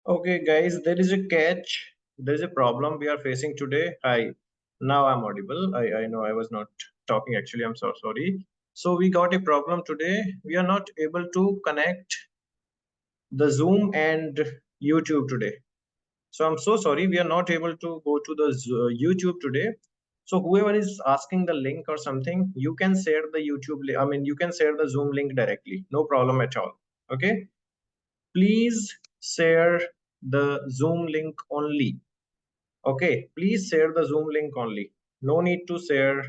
Okay, guys, there is a catch. There is a problem we are facing today. Hi, now I'm audible. I know I was not talking actually. I'm so sorry. So we got a problem today. We are not able to connect the Zoom and YouTube today. So I'm so sorry. We are not able to go to the YouTube today. So whoever is asking the link or something, you can share the I mean, you can share the Zoom link directly. No problem at all. Okay. Please share the Zoom link only. Okay, please share the Zoom link only. No need to share.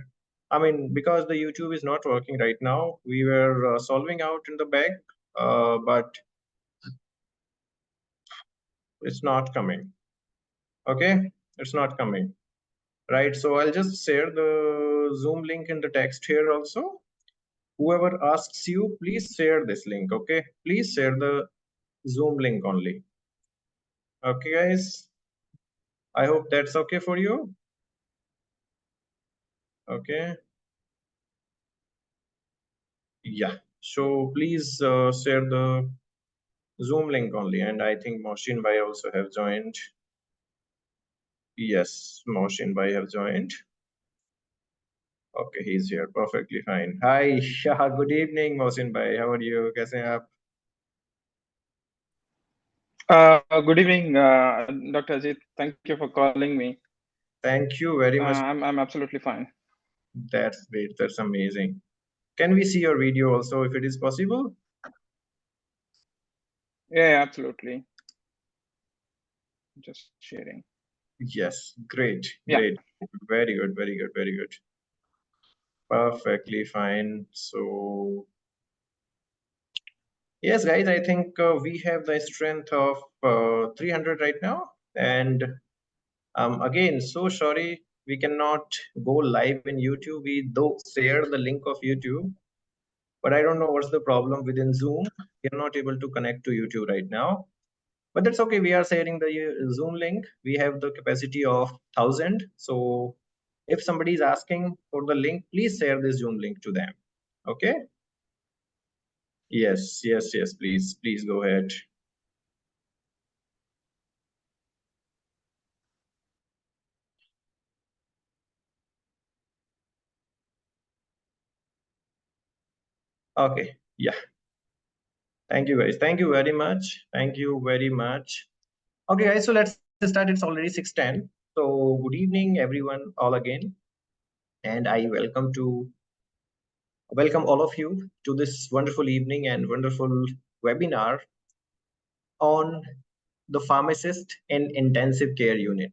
I mean, because the YouTube is not working right now. We were solving out in the back, but it's not coming. Okay, it's not coming. Right, so I'll just share the Zoom link in the text here also. Whoever asks you, please share this link. Okay, please share the Zoom link only. Okay, guys. I hope that's okay for you. Okay. Yeah, so please share the Zoom link only. And I think Moshin Bhai also have joined. Yes, Moshin Bhai have joined. Okay, he's here. Perfectly fine. Hi, good evening, Moshin Bhai. How are you? Kaise hain aap? Good evening, Dr. Ajit. Thank you for calling me. Thank you very much. I'm absolutely fine. That's great. That's amazing. Can we see your video also if it is possible? Yeah, absolutely. Just sharing. Yes, great, Yeah. great. Very good, very good, very good. Perfectly fine. So yes, guys, I think we have the strength of 300 right now. And again, so sorry, we cannot go live in YouTube. We though share the link of YouTube, but I don't know what's the problem within Zoom. We are not able to connect to YouTube right now. But that's okay. We are sharing the Zoom link. We have the capacity of 1,000. So if somebody is asking for the link, please share this Zoom link to them. Okay? Yes, yes, yes, please. Please go ahead. Okay. Yeah. Thank you, guys. Thank you very much. Thank you very much. Okay, guys, so let's start. It's already 6:10. So good evening, everyone, all again. And I welcome all of you to this wonderful evening and wonderful webinar on the pharmacist in intensive care unit.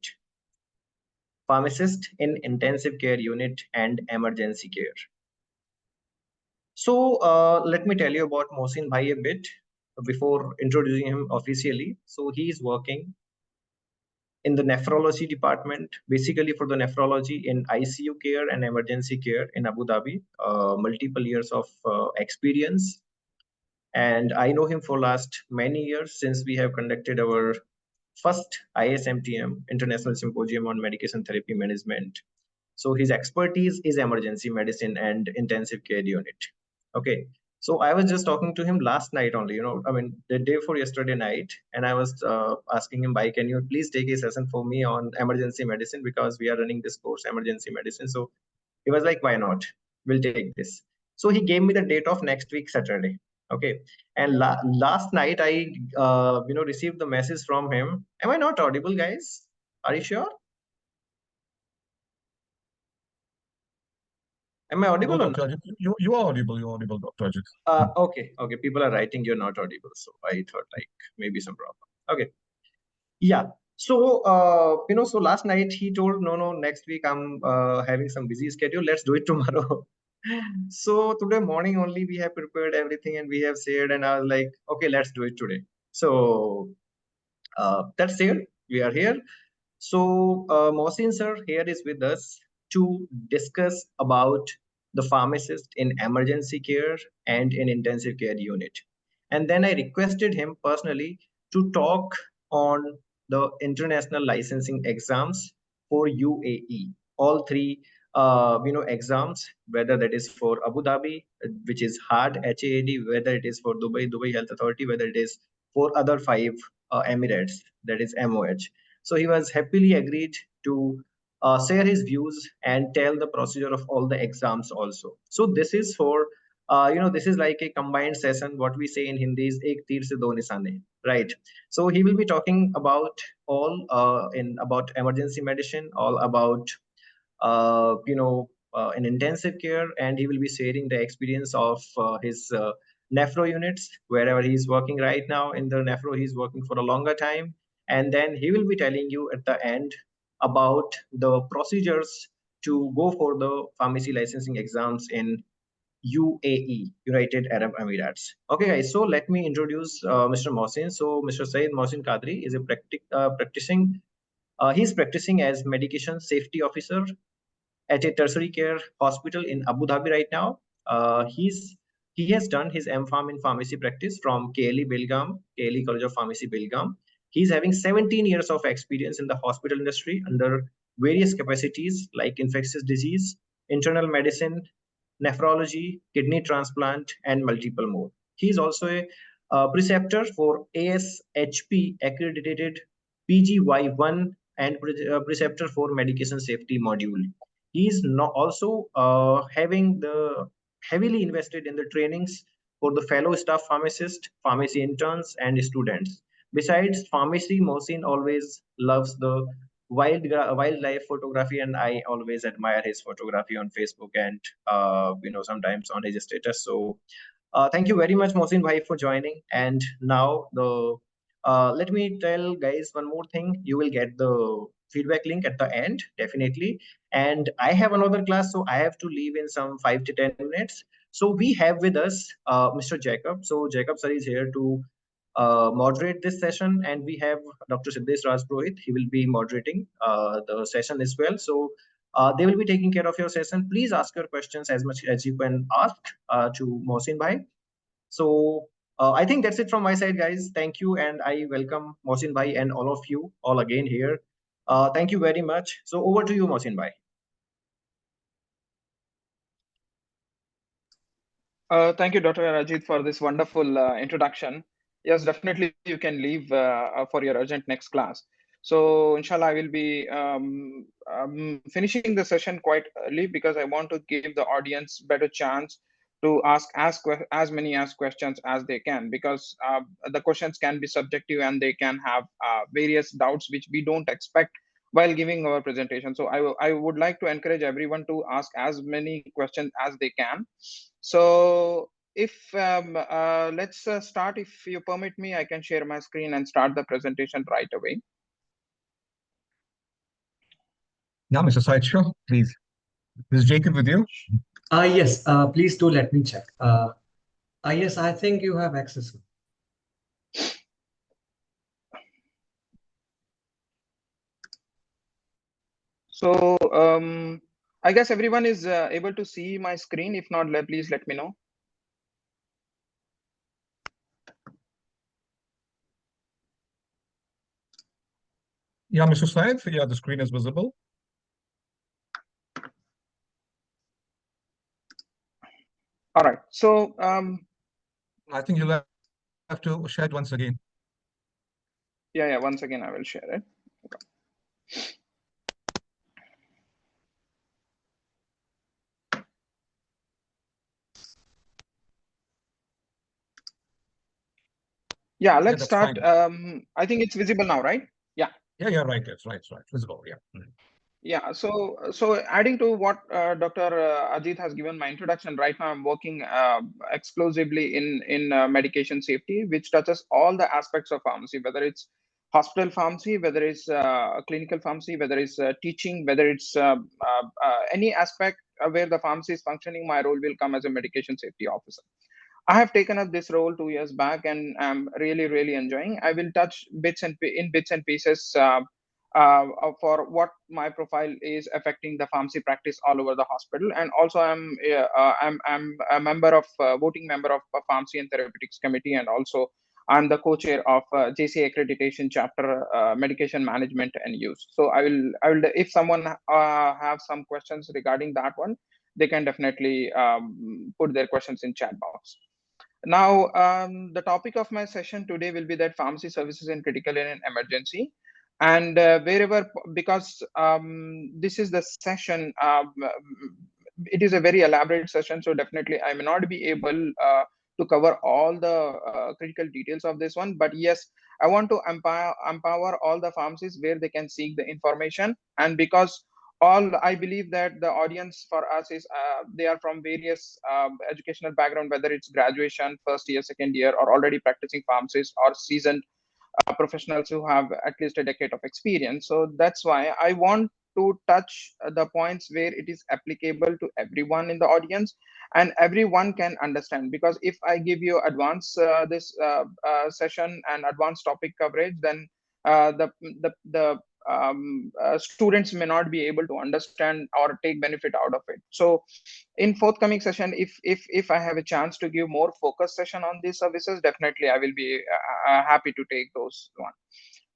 Pharmacist in intensive care unit and emergency care. So let me tell you about Mohsin Bhai a bit before introducing him officially. So he is working in the nephrology department, basically for the nephrology in ICU care and emergency care in Abu Dhabi, multiple years of experience. And I know him for last many years since we have conducted our first ISMTM, International Symposium on Medication Therapy Management. So his expertise is emergency medicine and intensive care unit. Okay. So I was just talking to him last night only, I mean, the day before yesterday night, and I was asking him, can you please take a session for me on emergency medicine because we are running this course, emergency medicine. So he was like, why not? We'll take this. So he gave me the date of next week, Saturday. Okay. And last night I, received the message from him. Am I not audible, guys? Are you sure? Am I audible No, or not? Dr. Ajit, you are audible. You are audible, Dr. Ajit. Okay. People are writing you're not audible. So I thought like maybe some problem. Okay. Yeah. So, so last night he told, no, next week I'm having some busy schedule. Let's do it tomorrow. So today morning only we have prepared everything and we have shared and I was like, okay, let's do it today. So that's it. We are here. So Mohsin sir here is with us to discuss about the pharmacist in emergency care and in intensive care unit. And then I requested him personally to talk on the international licensing exams for UAE. All three exams, whether that is for Abu Dhabi, which is HAAD, HAAD, whether it is for Dubai Health Authority, whether it is for other five Emirates, that is MOH. So he was happily agreed to share his views and tell the procedure of all the exams also. So this is for this is like a combined session. What we say in Hindi is ek tir se do nisane, right? So he will be talking about all about emergency medicine, all about in intensive care, and he will be sharing the experience of his nephro units wherever he's working right now. In the nephro, he's working for a longer time, and then he will be telling you at the end about the procedures to go for the pharmacy licensing exams in UAE, United Arab Emirates. Okay, guys, so let me introduce Mr. Mohsin. So Mr. Saeed Mohsin Qadri is a he's practicing as medication safety officer at a tertiary care hospital in Abu Dhabi right now. He has done his M.Pharm in pharmacy practice from KLE Belgaum, KLE College of Pharmacy Belgaum. He's having 17 years of experience in the hospital industry under various capacities like infectious disease, internal medicine, nephrology, kidney transplant, and multiple more. He's also a preceptor for ASHP accredited PGY1 and preceptor for medication safety module. He's also having the heavily invested in the trainings for the fellow staff pharmacist, pharmacy interns, and students. Besides pharmacy, Mohsin always loves the wildlife photography, and I always admire his photography on Facebook and sometimes on his status. So thank you very much, Mohsin Bhai, for joining. And now let me tell guys one more thing. You will get the feedback link at the end, definitely. And I have another class, so I have to leave in some 5 to 10 minutes. So we have with us Mr. Jacob. So Jacob sir is here to moderate this session, and we have Dr. Siddesh Raj Purohit. He will be moderating the session as well. So they will be taking care of your session. Please ask your questions as much as you can ask to Mohsin Bhai. So I think that's it from my side, guys. Thank you, and I welcome Mohsin Bhai and all of you all again here. Thank you very much. So over to you, Mohsin Bhai. Thank you, Dr. Ajit, for this wonderful introduction. Yes, definitely you can leave for your urgent next class. So inshallah, I will be finishing the session quite early because I want to give the audience better chance to ask as many questions as they can, because the questions can be subjective and they can have various doubts which we don't expect while giving our presentation. So I would like to encourage everyone to ask as many questions as they can. So if let's start. If you permit me, I can share my screen and start the presentation right away. Yeah, Mr. Said, sure, please. Is Jacob with you? Yes, please do let me check. Yes, I think you have access. So I guess everyone is able to see my screen. If not, please let me know. Yeah, Mr. Said, yeah, the screen is visible. All right. So I think you'll have to share it once again. yeah, once again, I will share it. Yeah, let's start. I think it's visible now, right? Yeah. Yeah, right. It's right. Visible. Yeah. Yeah. So adding to what Dr. Ajit has given my introduction, right now I'm working exclusively in medication safety, which touches all the aspects of pharmacy, whether it's hospital pharmacy, whether it's clinical pharmacy, whether it's teaching, whether it's any aspect where the pharmacy is functioning. My role will come as a medication safety officer. I have taken up this role 2 years back, and I'm really enjoying. I will touch bits and pieces for what my profile is affecting the pharmacy practice all over the hospital, and also I'm a member of voting member of Pharmacy and Therapeutics Committee, and also I'm the co-chair of JC accreditation chapter, medication management and use. So I will if someone have some questions regarding that one, they can definitely put their questions in chat box. Now, the topic of my session today will be that pharmacy services in critical and emergency. And wherever, because this is the session, it is a very elaborate session, so definitely I may not be able to cover all the critical details of this one. But yes, I want to empower all the pharmacists where they can seek the information. And because I believe that the audience for us is they are from various educational background, whether it's graduation, first year, second year, or already practicing pharmacists, or seasoned professionals who have at least a decade of experience. So that's why I want to touch the points where it is applicable to everyone in the audience and everyone can understand. Because if I give you advanced this session and advanced topic coverage, then the students may not be able to understand or take benefit out of it. So in forthcoming session, if I have a chance to give more focused session on these services, definitely I will be happy to take those one.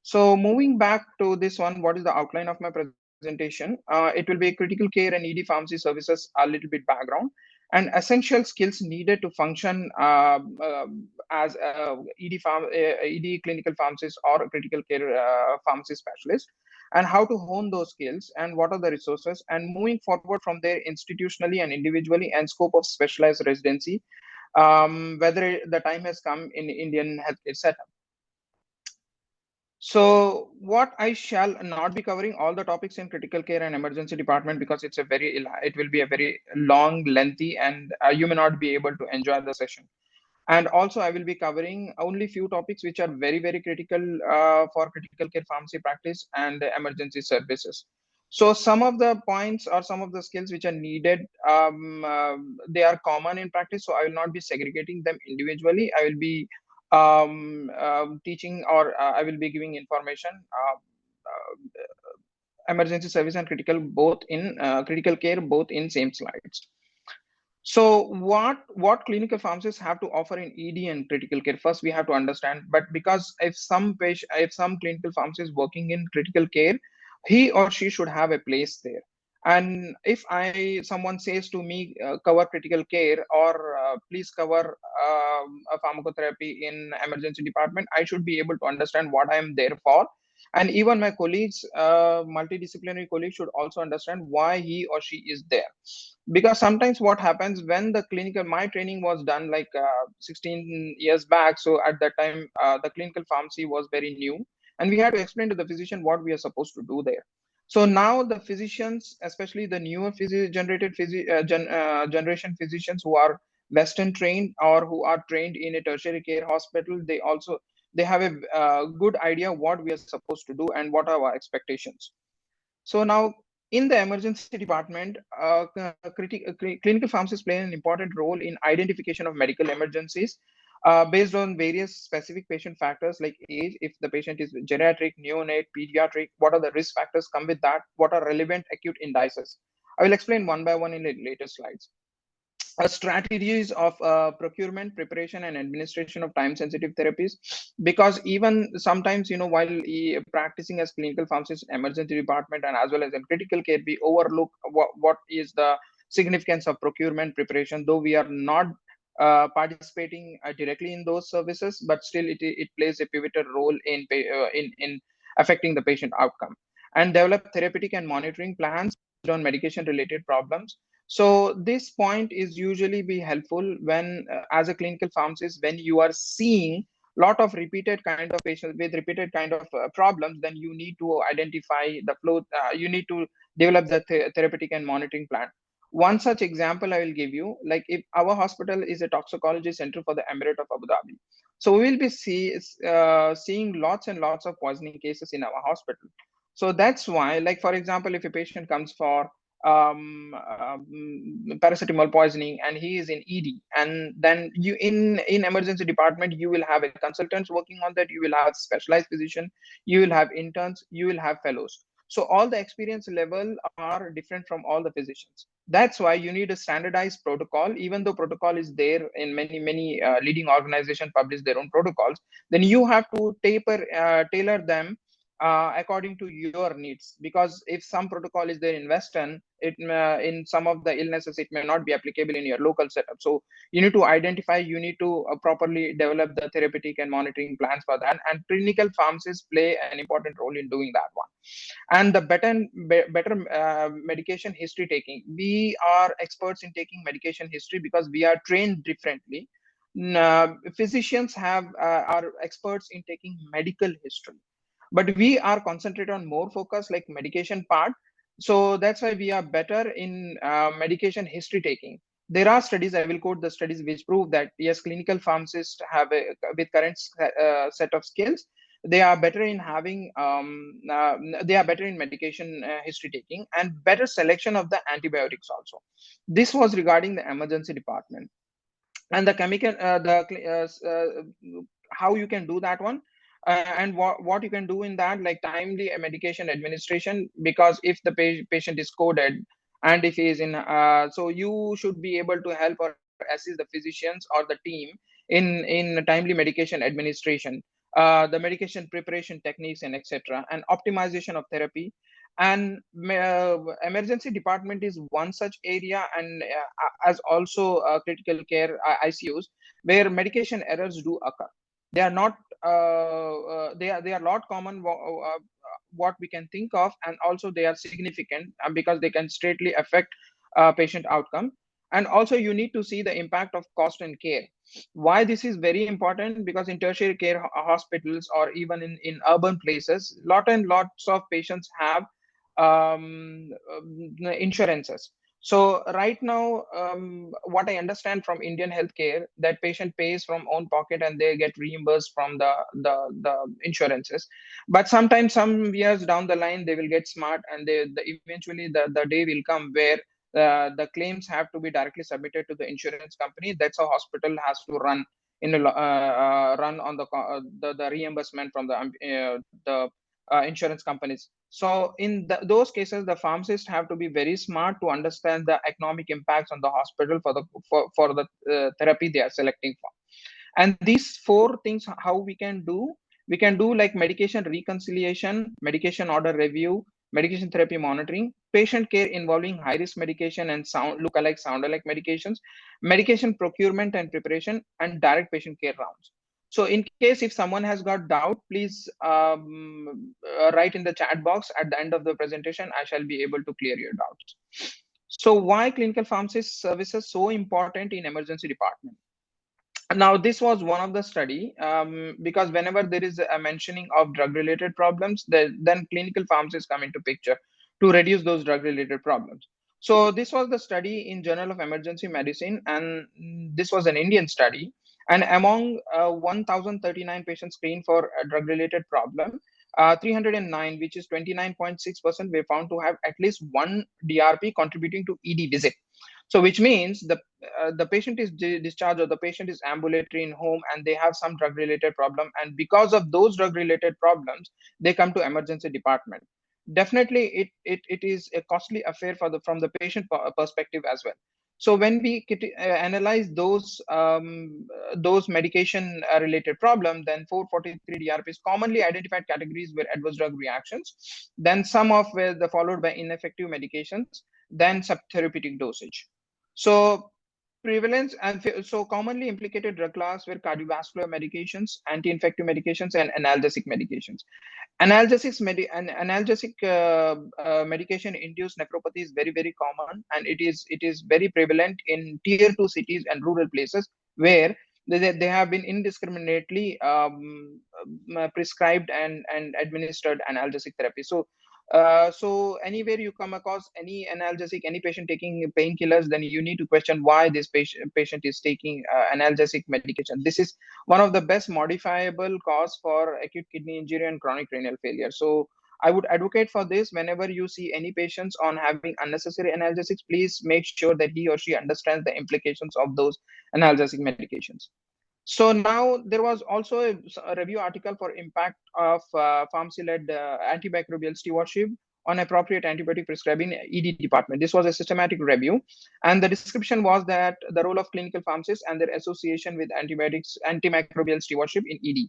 So moving back to this one, what is the outline of my presentation? It will be critical care and ED pharmacy services, a little bit background, and essential skills needed to function as ED clinical pharmacist or a critical care pharmacy specialist, and how to hone those skills and what are the resources, and moving forward from there institutionally and individually, and scope of specialized residency, whether the time has come in Indian healthcare setup. So what I shall not be covering all the topics in critical care and emergency department, because it will be a very long, lengthy, and you may not be able to enjoy the session. And also I will be covering only few topics which are very, very critical for critical care pharmacy practice and emergency services. So some of the points or some of the skills which are needed, they are common in practice. So I will not be segregating them individually. I will be teaching, or I will be giving information, emergency service and critical care both in same slides. So what clinical pharmacists have to offer in ED and critical care? First, we have to understand. But because if some clinical pharmacist is working in critical care, he or she should have a place there. And if someone says to me, cover critical care, or please cover a pharmacotherapy in emergency department, I should be able to understand what I am there for. And even my colleagues, multidisciplinary colleagues, should also understand why he or she is there. Because sometimes what happens when my training was done like 16 years back. So at that time, the clinical pharmacy was very new, and we had to explain to the physician what we are supposed to do there. So now the physicians, especially the newer generation physicians who are Western trained or who are trained in a tertiary care hospital, they have a good idea what we are supposed to do and what are our expectations. So now in the emergency department, clinical pharmacists play an important role in identification of medical emergencies based on various specific patient factors like age, if the patient is geriatric, neonate, pediatric, what are the risk factors come with that, what are relevant acute indices. I will explain one by one in the later slides. Strategies of procurement, preparation, and administration of time-sensitive therapies. Because even sometimes, while practicing as clinical pharmacist in emergency department and as well as in critical care, we overlook what is the significance of procurement preparation, though we are not participating directly in those services, but still it plays a pivotal role in affecting the patient outcome. And develop therapeutic and monitoring plans on medication related problems. So this point is usually be helpful when as a clinical pharmacist, when you are seeing lot of repeated kind of patients with repeated kind of problems, then you need to identify the flow, you need to develop the therapeutic and monitoring plan. One such example I will give you, like if our hospital is a toxicology center for the Emirate of Abu Dhabi. So we will be seeing lots and lots of poisoning cases in our hospital. So that's why, like for example, if a patient comes for paracetamol poisoning and he is in ED, and then you in emergency department, you will have a consultants working on that, you will have specialized physician, you will have interns, you will have fellows. So all the experience level are different from all the physicians. That's why you need a standardized protocol. Even though protocol is there in many leading organizations publish their own protocols, then you have to tailor them according to your needs, because if some protocol is there in Western, in some of the illnesses it may not be applicable in your local setup. So you need to identify, you need to properly develop the therapeutic and monitoring plans for that, and clinical pharmacists play an important role in doing that one. And the better medication history taking, we are experts in taking medication history because we are trained differently. Physicians are experts in taking medical history, but we are concentrated on more focus like medication part. So that's why we are better in medication history taking. There are studies, I will quote the studies, which prove that yes, clinical pharmacists have with current set of skills, they are better in having they are better in medication history taking and better selection of the antibiotics also. This was regarding the emergency department. And the chemical how you can do that one, and what you can do in that, like timely medication administration, because if the patient is coded, and if he is in so you should be able to help or assist the physicians or the team in timely medication administration, the medication preparation techniques and etc., and optimization of therapy. And emergency department is one such area, and as also critical care ICUs, where medication errors do occur. They are not they are not common what we can think of, and also they are significant because they can straightly affect patient outcome. And also you need to see the impact of cost and care. Why this is very important? Because in tertiary care hospitals, or even in urban places, lots of patients have insurances. So right now, what I understand from Indian healthcare, that patient pays from own pocket and they get reimbursed from the insurances. But sometimes, some years down the line, they will get smart, and eventually the day will come where the claims have to be directly submitted to the insurance company. That's how hospital has to run run on the reimbursement from the insurance companies. So in those cases, the pharmacists have to be very smart to understand the economic impacts on the hospital for the therapy they are selecting for. And these four things, how we can do like medication reconciliation, medication order review, medication therapy monitoring, patient care involving high risk medication and look-alike sound-alike medications, medication procurement and preparation, and direct patient care rounds. So in case if someone has got doubt, please write in the chat box at the end of the presentation. I shall be able to clear your doubts. So why clinical pharmacist services so important in emergency department? Now, this was one of the study, because whenever there is a mentioning of drug-related problems, then clinical pharmacists come into picture to reduce those drug-related problems. So this was the study in Journal of Emergency Medicine, and this was an Indian study. And among 1,039 patients screened for a drug-related problem, 309, which is 29.6%, were found to have at least one DRP contributing to ED visit. So which means the patient is discharged, or the patient is ambulatory in home, and they have some drug related problem, and because of those drug related problems they come to emergency department. Definitely it is a costly affair from the patient perspective as well. So when we analyze those medication related problem, then 443 DRPs commonly identified categories were adverse drug reactions, then some of were followed by ineffective medications, then subtherapeutic dosage. So prevalence and so commonly implicated drug class were cardiovascular medications, anti-infective medications, and analgesic medications. Analgesic medication induced nephropathy is very common, and it is very prevalent in tier 2 cities and rural places where they have been indiscriminately prescribed and administered analgesic therapy. So anywhere you come across any analgesic, any patient taking painkillers, then you need to question why this patient is taking analgesic medication. This is one of the best modifiable cause for acute kidney injury and chronic renal failure. So I would advocate for this. Whenever you see any patients on having unnecessary analgesics, please make sure that he or she understands the implications of those analgesic medications. So now there was also a review article for impact of pharmacy-led antimicrobial stewardship on appropriate antibiotic prescribing ED department. This was a systematic review, and the description was that the role of clinical pharmacists and their association with antimicrobial stewardship in ED.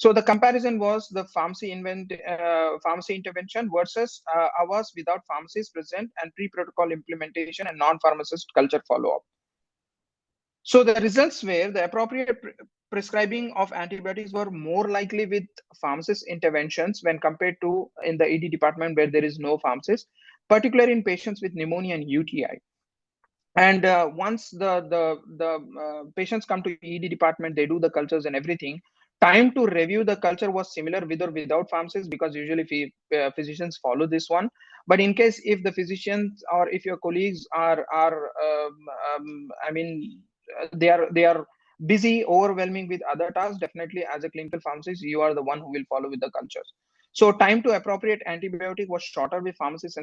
So the comparison was the pharmacy intervention versus hours without pharmacists present and pre-protocol implementation and non-pharmacist culture follow-up. So the results were the appropriate prescribing of antibiotics were more likely with pharmacist interventions when compared to in the ED department where there is no pharmacist, particularly in patients with pneumonia and UTI. And once the patients come to ED department, they do the cultures and everything. Time to review the culture was similar with or without pharmacists, because usually physicians follow this one. But in case if the physicians or if your colleagues are I mean they are busy, overwhelming with other tasks, definitely as a clinical pharmacist, you are the one who will follow with the cultures. So time to appropriate antibiotic was shorter with pharmacist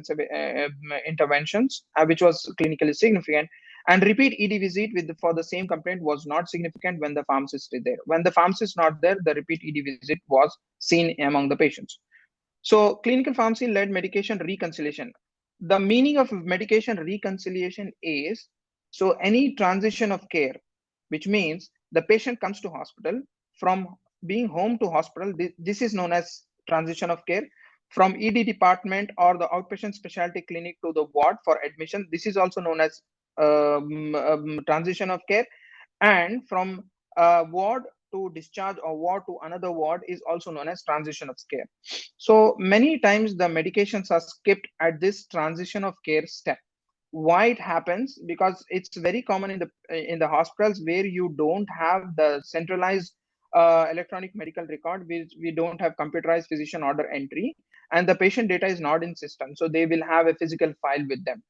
interventions, which was clinically significant. And repeat ED visit for the same complaint was not significant when the pharmacist is there. When the pharmacist is not there, the repeat ED visit was seen among the patients. So clinical pharmacy-led medication reconciliation. The meaning of medication reconciliation is, so any transition of care, which means the patient comes to hospital from being home to hospital. This is known as transition of care. From ED department or the outpatient specialty clinic to the ward for admission, this is also known as transition of care. And from ward to discharge or ward to another ward is also known as transition of care. So many times the medications are skipped at this transition of care step. Why it happens? Because it's very common in the hospitals where you don't have the centralized electronic medical record. We don't have computerized physician order entry, and the patient data is not in system, so they will have a physical file with them.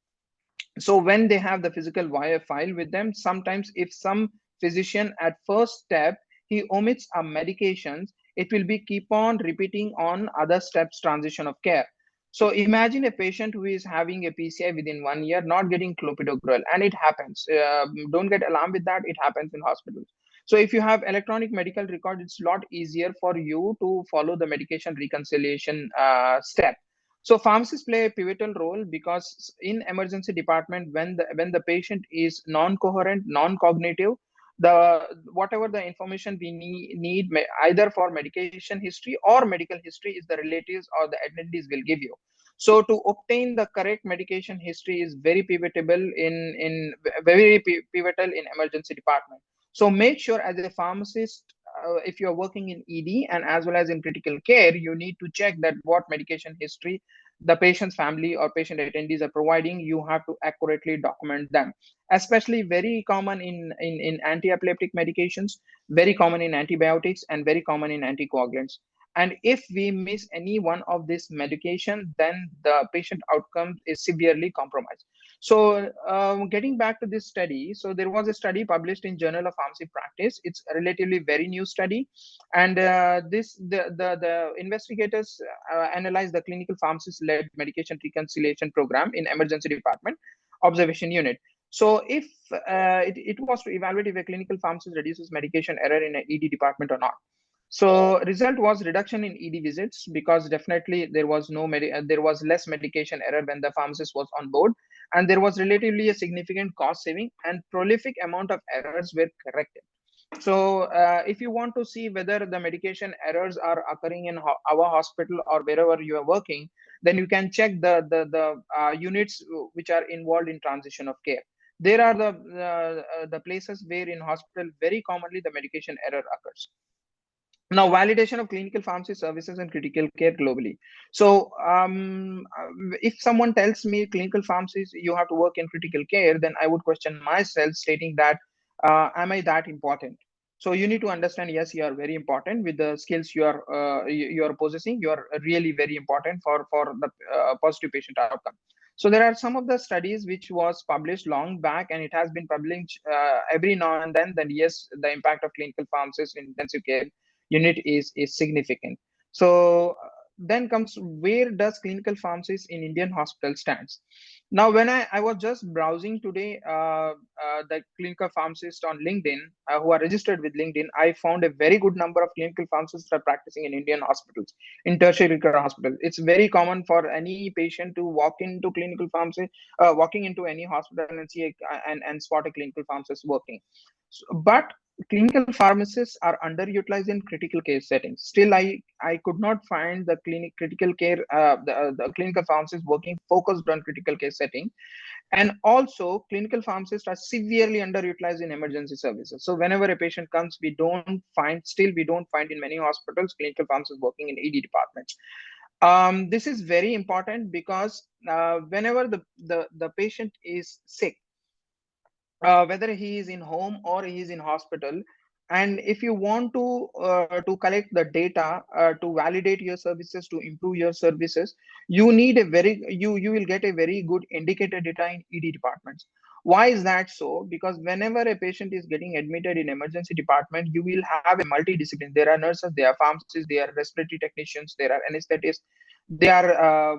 So when they have the physical wire file with them, sometimes if some physician at first step he omits a medications, it will be keep on repeating on other steps transition of care. So imagine a patient who is having a PCI within 1 year not getting clopidogrel, and it happens. Don't get alarmed with that. It happens in hospitals. So if you have electronic medical record, it's a lot easier for you to follow the medication reconciliation step. So pharmacists play a pivotal role, because in emergency department, when the patient is non-coherent, non-cognitive, the whatever the information we need either for medication history or medical history is the relatives or the attendees will give you. So to obtain the correct medication history is very pivotal very pivotal in emergency department. So make sure as a pharmacist, if you're working in ED and as well as in critical care, you need to check that what medication history the patient's family or patient attendees are providing. You have to accurately document them. Especially very common in anti-epileptic medications, very common in antibiotics, and very common in anticoagulants. And if we miss any one of this medication, then the patient outcome is severely compromised. So getting back to this study, so there was a study published in Journal of Pharmacy Practice. It's a relatively very new study, and the investigators analyzed the clinical pharmacist-led medication reconciliation program in emergency department observation unit. So if it was to evaluate if a clinical pharmacist reduces medication error in an ED department or not. So result was reduction in ED visits, because definitely there was there was less medication error when the pharmacist was on board, and there was relatively a significant cost saving, and prolific amount of errors were corrected. So if you want to see whether the medication errors are occurring in our hospital or wherever you are working, then you can check the units which are involved in transition of care. There are the places where in hospital very commonly the medication error occurs. Now, validation of clinical pharmacy services and critical care globally. So if someone tells me clinical pharmacies, you have to work in critical care, then I would question myself, stating that, am I that important? So you need to understand, yes, you are very important with the skills you are possessing. You are really very important for the positive patient outcome. So there are some of the studies which was published long back, and it has been published every now and then. Then yes, the impact of clinical pharmacists in intensive care unit is significant. So then comes, where does clinical pharmacist in Indian hospital stands? Now, when I was just browsing today the clinical pharmacists on LinkedIn who are registered with LinkedIn, I found a very good number of clinical pharmacists are practicing in Indian hospitals, in tertiary care hospitals. It's very common for any patient to walk into clinical pharmacy, walking into any hospital and see and spot a clinical pharmacist working. So, but clinical pharmacists are underutilized in critical care settings. Still, I could not find the critical care the clinical pharmacists working focused on critical care setting. And also, clinical pharmacists are severely underutilized in emergency services. So whenever a patient comes, we don't find in many hospitals clinical pharmacists working in ED departments. This is very important because whenever the patient is sick, whether he is in home or he is in hospital, and if you want to collect the data to validate your services, to improve your services, you need a very you will get a very good indicator data in ED departments. Why is that so? Because whenever a patient is getting admitted in emergency department, you will have a multidiscipline. There are nurses, there are pharmacists, there are respiratory technicians, there are anesthetists, there are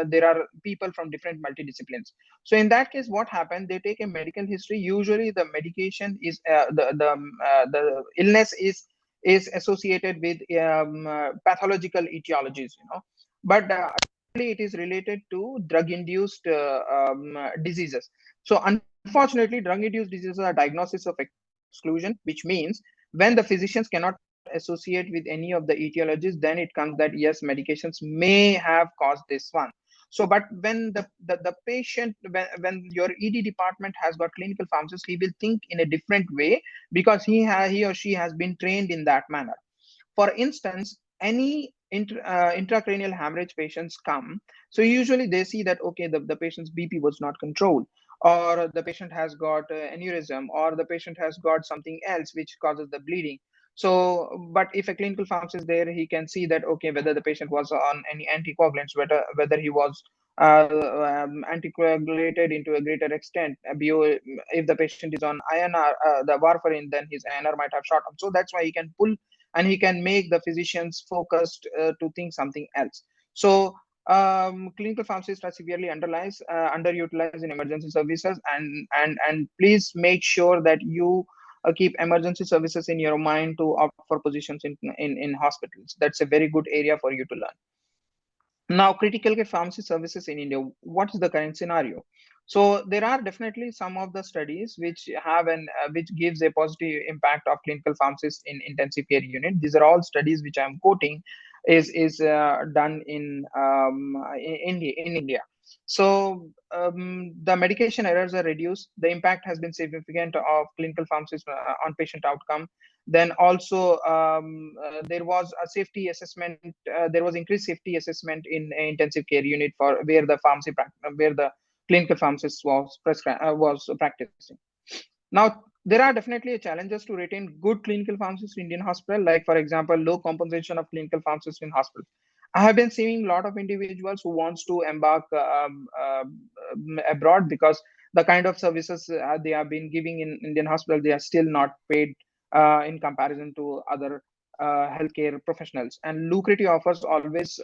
there are people from different multidisciplines. So in that case, what happened? They take a medical history. Usually, the medication is the illness is associated with pathological etiologies, but actually it is related to drug-induced diseases. So unfortunately, drug-induced diseases are diagnosis of exclusion, which means when the physicians cannot associate with any of the etiologies, then it comes that yes, medications may have caused this one. So, but when the patient, when your ED department has got clinical pharmacist, he will think in a different way because he or she has been trained in that manner. For instance, any intracranial hemorrhage patients come, so usually they see that okay, the patient's BP was not controlled, or the patient has got aneurysm, or the patient has got something else which causes the bleeding. So, but if a clinical pharmacist there, he can see that okay, whether the patient was on any anticoagulants, whether he was anticoagulated into a greater extent. If the patient is on INR, the warfarin, then his INR might have shot up. So that's why he can pull and he can make the physicians focused to think something else. So clinical pharmacists are severely underutilized in emergency services, and please make sure that you keep emergency services in your mind to opt for positions in hospitals. That's a very good area for you to learn. Now, critical care pharmacy services in India, what is the current scenario? So there are definitely some of the studies which have which gives a positive impact of clinical pharmacists in intensive care unit. These are all studies which I'm quoting is done in India. So the medication errors are reduced. The impact has been significant of clinical pharmacists on patient outcome. Then also there was a safety assessment. There was increased safety assessment in intensive care unit for where the where the clinical pharmacist was practicing. Now, there are definitely challenges to retain good clinical pharmacists in Indian hospital, like for example, low compensation of clinical pharmacists in hospital. I have been seeing a lot of individuals who wants to embark abroad because the kind of services they have been giving in Indian hospital, they are still not paid in comparison to other healthcare professionals. And lucrative offers always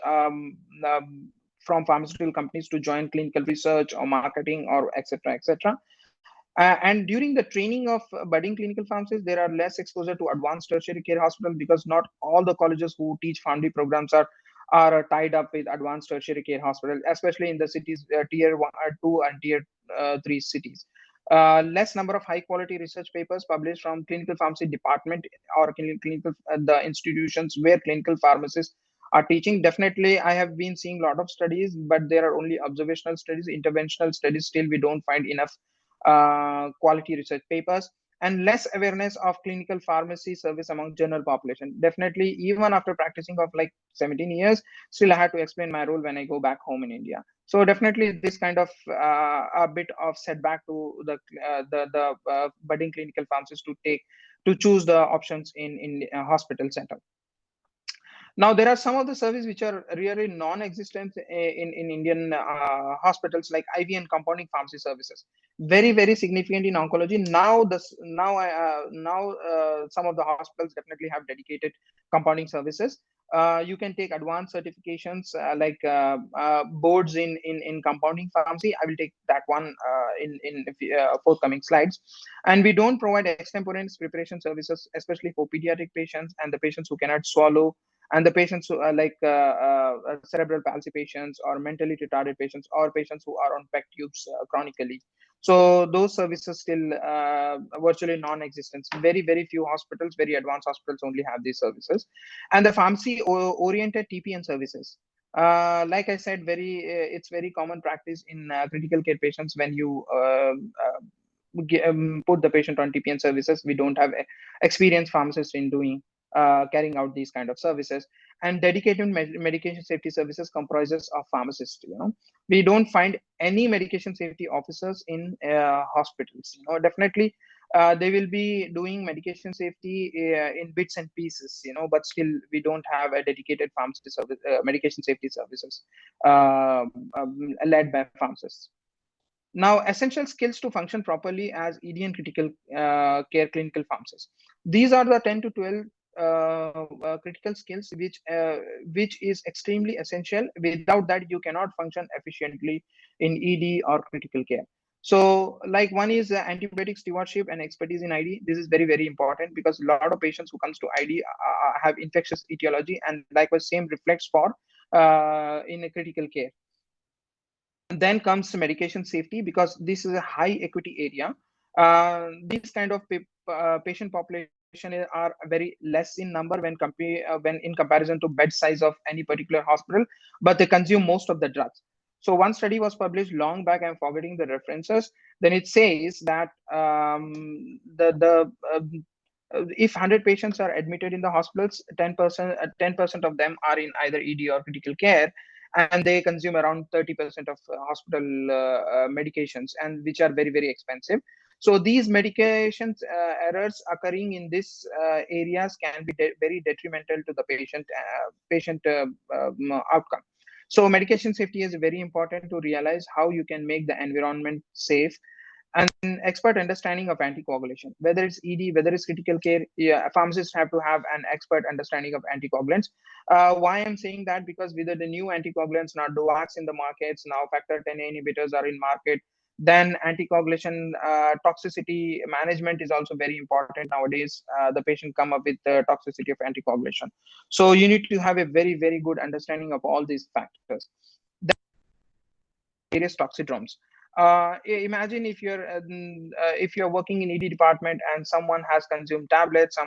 from pharmaceutical companies to join clinical research or marketing or etc. etc. And during the training of budding clinical pharmacists, there are less exposure to advanced tertiary care hospitals because not all the colleges who teach pharmacy programs are tied up with advanced tertiary care hospitals, especially in the cities tier 1 or 2 and tier 3 cities. Less number of high quality research papers published from clinical pharmacy department or clinical the institutions where clinical pharmacists are teaching. Definitely, I have been seeing a lot of studies, but there are only observational studies, interventional studies. Still, we don't find enough quality research papers, and less awareness of clinical pharmacy service among general population. Definitely, even after practicing of like 17 years, still I had to explain my role when I go back home in India. So definitely this kind of a bit of setback to the budding clinical pharmacists to choose the options in hospital setup. Now, there are some of the services which are really non-existent in Indian hospitals, like IV and compounding pharmacy services. Very, very significant in oncology. Now some of the hospitals definitely have dedicated compounding services. You can take advanced certifications like boards in compounding pharmacy. I will take that one in forthcoming slides. And we don't provide extemporaneous preparation services, especially for pediatric patients and the patients who cannot swallow, and the patients who are like cerebral palsy patients or mentally retarded patients or patients who are on PEG tubes chronically. So those services still virtually non-existent. Very, very few hospitals, very advanced hospitals only have these services. And the pharmacy-oriented TPN services. Like I said, it's very common practice in critical care patients when you put the patient on TPN services. We don't have experienced pharmacists in doing carrying out these kind of services. And dedicated medication safety services comprises of pharmacists. We don't find any medication safety officers in hospitals. Definitely they will be doing medication safety in bits and pieces, but still we don't have a dedicated pharmacy service, medication safety services led by pharmacists. Now, essential skills to function properly as ED and critical care clinical pharmacists. These are the 10 to 12 critical skills which is extremely essential. Without that, you cannot function efficiently in ED or critical care. So, like one is antibiotic stewardship and expertise in ID. This is very, very important because a lot of patients who comes to ID have infectious etiology, and likewise same reflects for in a critical care. Then comes medication safety, because this is a high equity area. These kind of patient population are very less in number when in comparison to bed size of any particular hospital, but they consume most of the drugs. So one study was published long back, I'm forgetting the references. Then it says that if 100 patients are admitted in the hospitals, 10% of them are in either ED or critical care, and they consume around 30% of hospital medications, and which are very, very expensive. So these medications errors occurring in these areas can be very detrimental to the patient outcome. So medication safety is very important to realize how you can make the environment safe. And expert understanding of anticoagulation, whether it's ED, whether it's critical care, pharmacists have to have an expert understanding of anticoagulants. Why I'm saying that? Because with the new anticoagulants, now DOACs in the markets, now factor 10A inhibitors are in market, then anticoagulation toxicity management is also very important nowadays. The patient come up with the toxicity of anticoagulation. So you need to have a very, very good understanding of all these factors. Then various toxidromes. Imagine if you're working in ED department and someone has consumed tablets.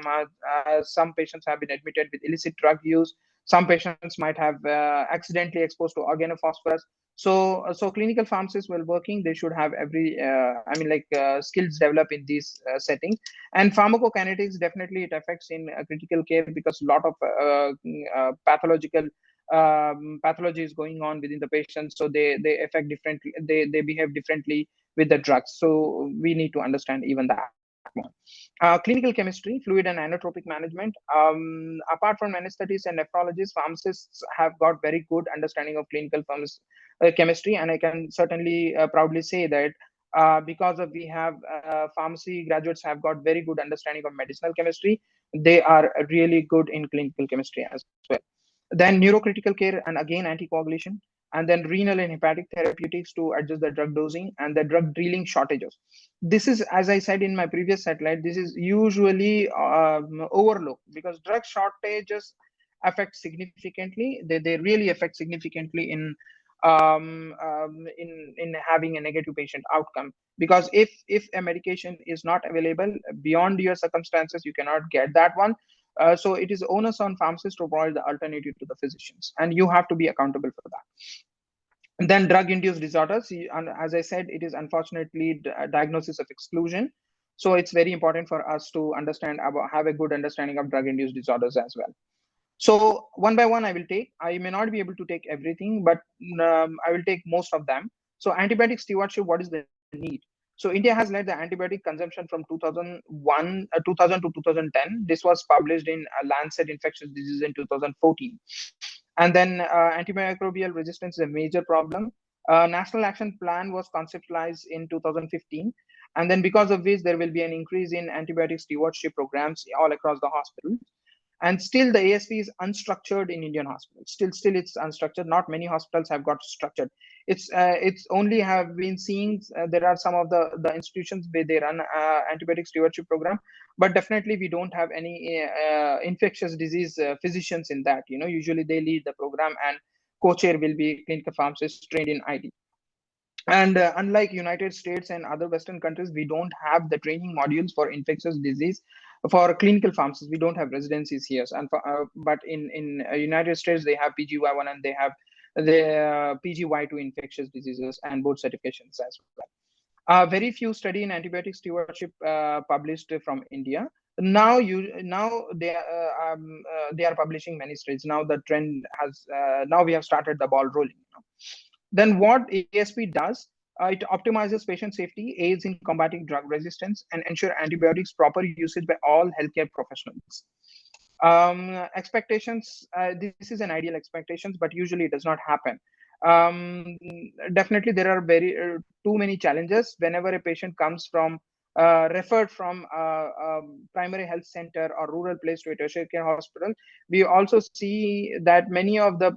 Some patients have been admitted with illicit drug use. Some patients might have accidentally exposed to organophosphorus. So clinical pharmacists, while working, they should have skills developed in these settings. And pharmacokinetics, definitely it affects in critical care, because a lot of pathological pathology is going on within the patient, so they affect differently, they behave differently with the drugs. So we need to understand even that one. Clinical chemistry, fluid and inotropic management. Apart from anesthetists and nephrologists, pharmacists have got very good understanding of clinical chemistry, and I can certainly proudly say that because of we have pharmacy graduates have got very good understanding of medicinal chemistry, they are really good in clinical chemistry as well. Then neurocritical care, and again anticoagulation, and then renal and hepatic therapeutics to adjust the drug dosing, and the drug dealing shortages. This is, as I said in my previous satellite, this is usually overlooked, because drug shortages affect significantly. They really affect significantly in having a negative patient outcome, because if a medication is not available beyond your circumstances, you cannot get that one. So it is onus on pharmacists to provide the alternative to the physicians, and you have to be accountable for that. And then drug-induced disorders, and as I said, it is unfortunately diagnosis of exclusion. So it's very important for us to have a good understanding of drug-induced disorders as well. So one by one, I may not be able to take everything, but I will take most of them. So antibiotic stewardship, what is the need? So India has led the antibiotic consumption from 2000 to 2010. This was published in Lancet Infectious Diseases in 2014. And then antimicrobial resistance is a major problem. National Action Plan was conceptualized in 2015. And then because of this, there will be an increase in antibiotic stewardship programs all across the hospital. And still the ASP is unstructured in Indian hospitals. Still it's unstructured. Not many hospitals have got structured. It's only have been seeing there are some of the institutions where they run antibiotic stewardship program, but definitely we don't have any infectious disease physicians in that. Usually they lead the program, and co-chair will be clinical pharmacist trained in ID. And unlike United States and other Western countries, we don't have the training modules for infectious disease for clinical pharmacists. We don't have residencies here. And but in United States, they have PGY1 and they have the PGY2 infectious diseases and board certifications as well. Very few study in antibiotic stewardship published from India. Now they are publishing many studies. Now the trend has now we have started the ball rolling. Then what ASP does, it optimizes patient safety, aids in combating drug resistance, and ensure antibiotics proper usage by all healthcare professionals. Expectations, this is an ideal expectations, but usually it does not happen. Definitely there are very too many challenges whenever a patient comes from referred from primary health center or rural place to a tertiary care hospital. We also see that many of them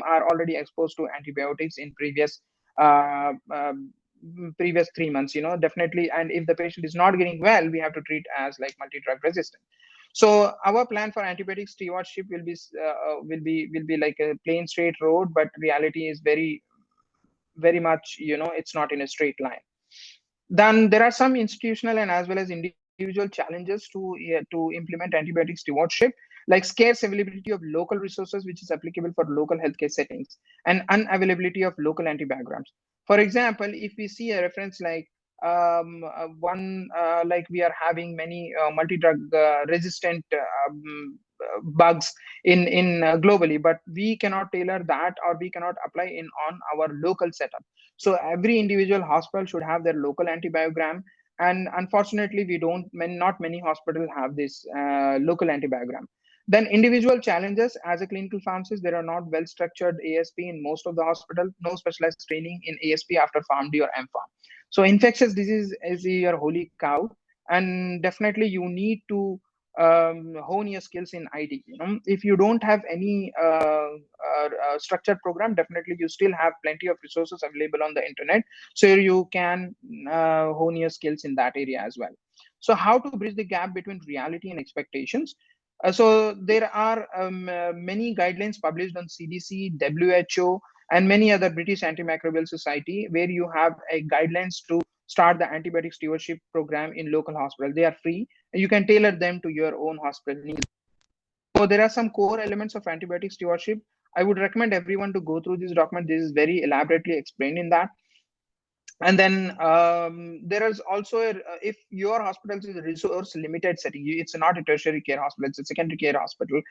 are already exposed to antibiotics in previous uh, um, previous 3 months, definitely. And if the patient is not getting well, we have to treat as like multi-drug resistant. So our plan for antibiotic stewardship will be like a plain straight road, but reality is very much, it's not in a straight line. Then there are some institutional and as well as individual challenges to implement antibiotic stewardship, like scarce availability of local resources, which is applicable for local healthcare settings, and unavailability of local antibiograms. For example, if we see a reference like like we are having many multi-drug resistant bugs in globally, but we cannot tailor that or we cannot apply in on our local setup. So every individual hospital should have their local antibiogram, and unfortunately we don't not many hospitals have this local antibiogram. Then individual challenges, as a clinical pharmacist, there are not well structured ASP in most of the hospital, no specialized training in ASP after PharmD or MPharm. So infectious disease is your holy cow, and definitely you need to hone your skills in ID. If you don't have any structured program, definitely you still have plenty of resources available on the internet, so you can hone your skills in that area as well. So how to bridge the gap between reality and expectations? So there are many guidelines published on CDC, WHO, and many other British Antimicrobial Society, where you have a guidelines to start the antibiotic stewardship program in local hospital. They are free. You can tailor them to your own hospital needs. So there are some core elements of antibiotic stewardship. I would recommend everyone to go through this document. This is very elaborately explained in that. And then there is also if your hospital is a resource limited setting, it's not a tertiary care hospital, it's a secondary care hospital,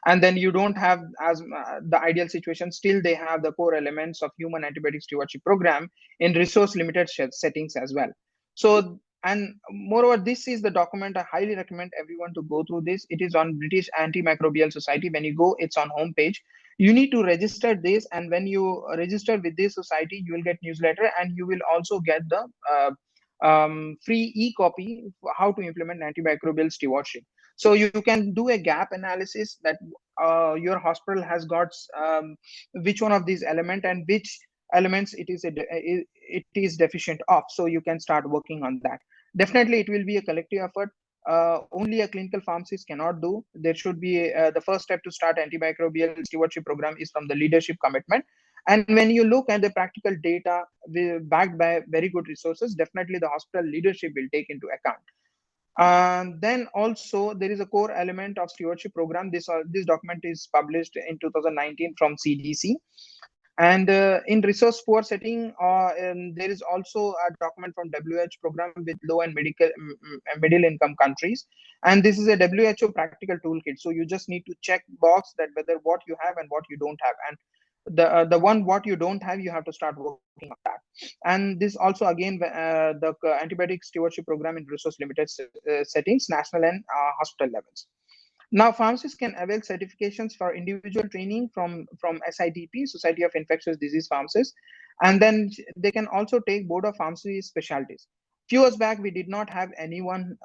and then you don't have as the ideal situation, still they have the core elements of human antibiotic stewardship program in resource limited settings as well. So, and moreover, this is the document I highly recommend everyone to go through this. It is on British Antimicrobial Society. When you go, it's on homepage. You need to register this, and when you register with this society, you will get newsletter, and you will also get the free e-copy for how to implement antimicrobial stewardship. So you can do a gap analysis that your hospital has got which one of these elements and which elements it is deficient of, so you can start working on that. Definitely it will be a collective effort. Only a clinical pharmacist cannot do. There should be the first step to start antimicrobial stewardship program is from the leadership commitment. And when you look at the practical data backed by very good resources, definitely the hospital leadership will take into account. Then also there is a core element of stewardship program. This document is published in 2019 from CDC. And in resource poor setting, there is also a document from WHO program with low and middle income countries. And this is a WHO practical toolkit. So you just need to check box that whether what you have and what you don't have. And the one what you don't have, you have to start working on that. And this also again the antibiotic stewardship program in resource limited settings, national and hospital levels. Now, pharmacists can avail certifications for individual training from SIDP, Society of Infectious Disease Pharmacists, and then they can also take Board of Pharmacy specialties. Few years back, we did not have anyone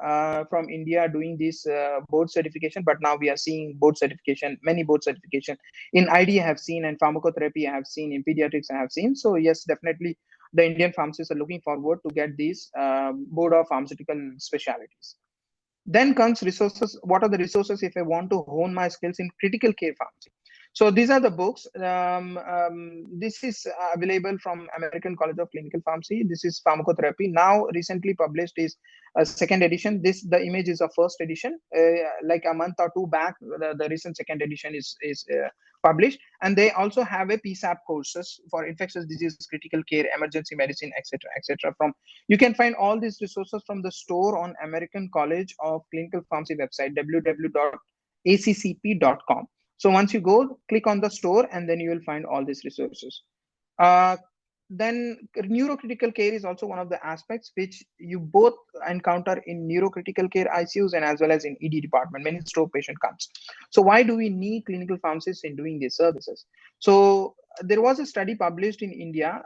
from India doing this board certification, but now we are seeing board certification, many board certification. In ID, I have seen, and pharmacotherapy, I have seen, in pediatrics, I have seen. So yes, definitely, the Indian pharmacists are looking forward to get these Board of Pharmaceutical specialties. Then comes resources. What are the resources if I want to hone my skills in critical care pharmacy? So these are the books. This is available from American College of Clinical Pharmacy. This is pharmacotherapy. Now recently published is a second edition. The image is a first edition. Like a month or two back, the recent second edition is published. And they also have a PSAP courses for infectious disease, critical care, emergency medicine, etc., etc. From you can find all these resources from the store on American College of Clinical Pharmacy website, www.accp.com. So once you go, click on the store, and then you will find all these resources. Then neurocritical care is also one of the aspects which you both encounter in neurocritical care ICUs and as well as in ED department when a stroke patient comes. So why do we need clinical pharmacists in doing these services? So there was a study published in India.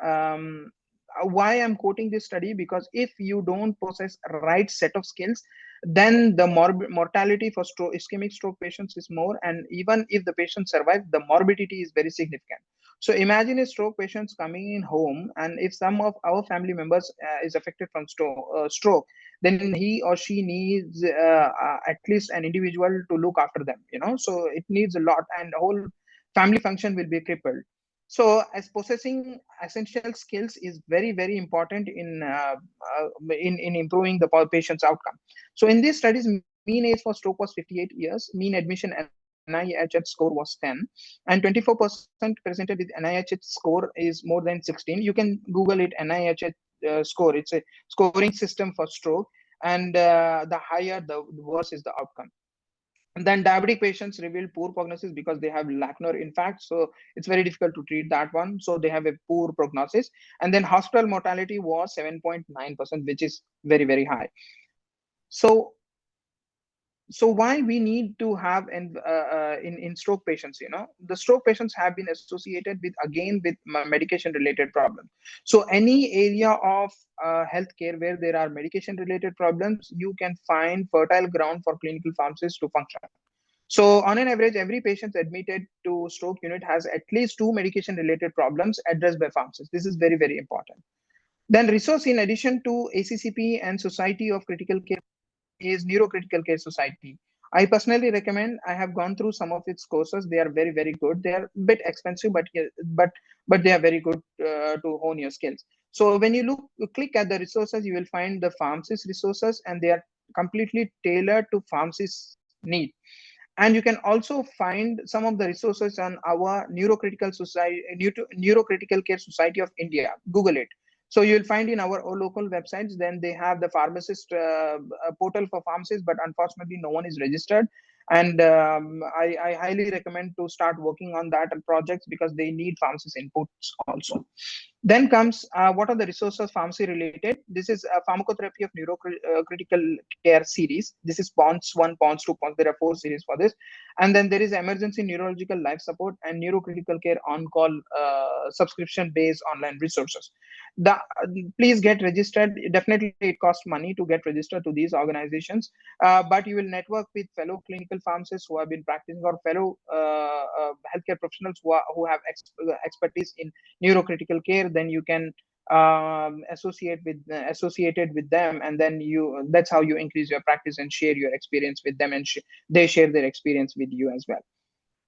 Why I'm quoting this study, because if you don't possess right set of skills, then the mortality for ischemic stroke patients is more, and even if the patient survives, the morbidity is very significant. So imagine a stroke patient coming in home, and if some of our family members is affected from stroke, then he or she needs at least an individual to look after them, so it needs a lot, and whole family function will be crippled. So as possessing essential skills is very, very important in improving the patient's outcome. So in these studies, mean age for stroke was 58 years, mean admission NIHH score was 10, and 24% presented with NIHH score is more than 16. You can Google it, NIHH score. It's a scoring system for stroke, and the higher, the worse is the outcome. And then diabetic patients reveal poor prognosis because they have Lachner infarct. So it's very difficult to treat that one. So they have a poor prognosis. And then hospital mortality was 7.9%, which is very, very high. So why we need to have in stroke patients, the stroke patients have been associated with medication related problems. So any area of healthcare where there are medication related problems, you can find fertile ground for clinical pharmacists to function. So on an average, every patient admitted to stroke unit has at least 2 medication related problems addressed by pharmacists. This is very, very important. Then resource in addition to ACCP and Society of Critical Care is Neurocritical Care Society. I personally recommend. I have gone through some of its courses. They are very, very good. They are a bit expensive, but they are very good to hone your skills. So when you click at the resources, you will find the pharmacist resources, and they are completely tailored to pharmacist's need. And you can also find some of the resources on our Neurocritical Care Society of India. Google it. So you'll find in our local websites, then they have the pharmacist portal for pharmacists, but unfortunately no one is registered. And I highly recommend to start working on that projects, because they need pharmacist inputs also. Then comes what are the resources pharmacy related. This is a pharmacotherapy of neurocritical care series. This is PONS 1, PONS 2, PONS. There are 4 series for this. And then there is emergency neurological life support and neurocritical care on-call subscription based online resources. Please get registered. Definitely it costs money to get registered to these organizations, but you will network with fellow clinical pharmacists who have been practicing, or fellow healthcare professionals who have expertise in neurocritical care. Then you can associated with them, and then that's how you increase your practice and share your experience with them, and they share their experience with you as well.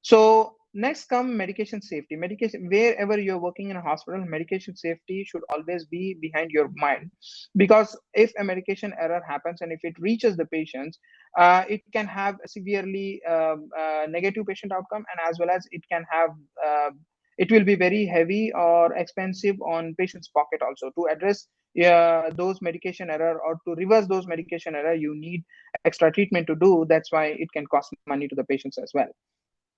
So next come medication safety. Medication, wherever you're working in a hospital, medication safety should always be behind your mind, because if a medication error happens and if it reaches the patients, it can have a severely negative patient outcome, and as well as it can have it will be very heavy or expensive on patient's pocket also. To address those medication error, or to reverse those medication error, you need extra treatment to do. That's why it can cost money to the patients as well.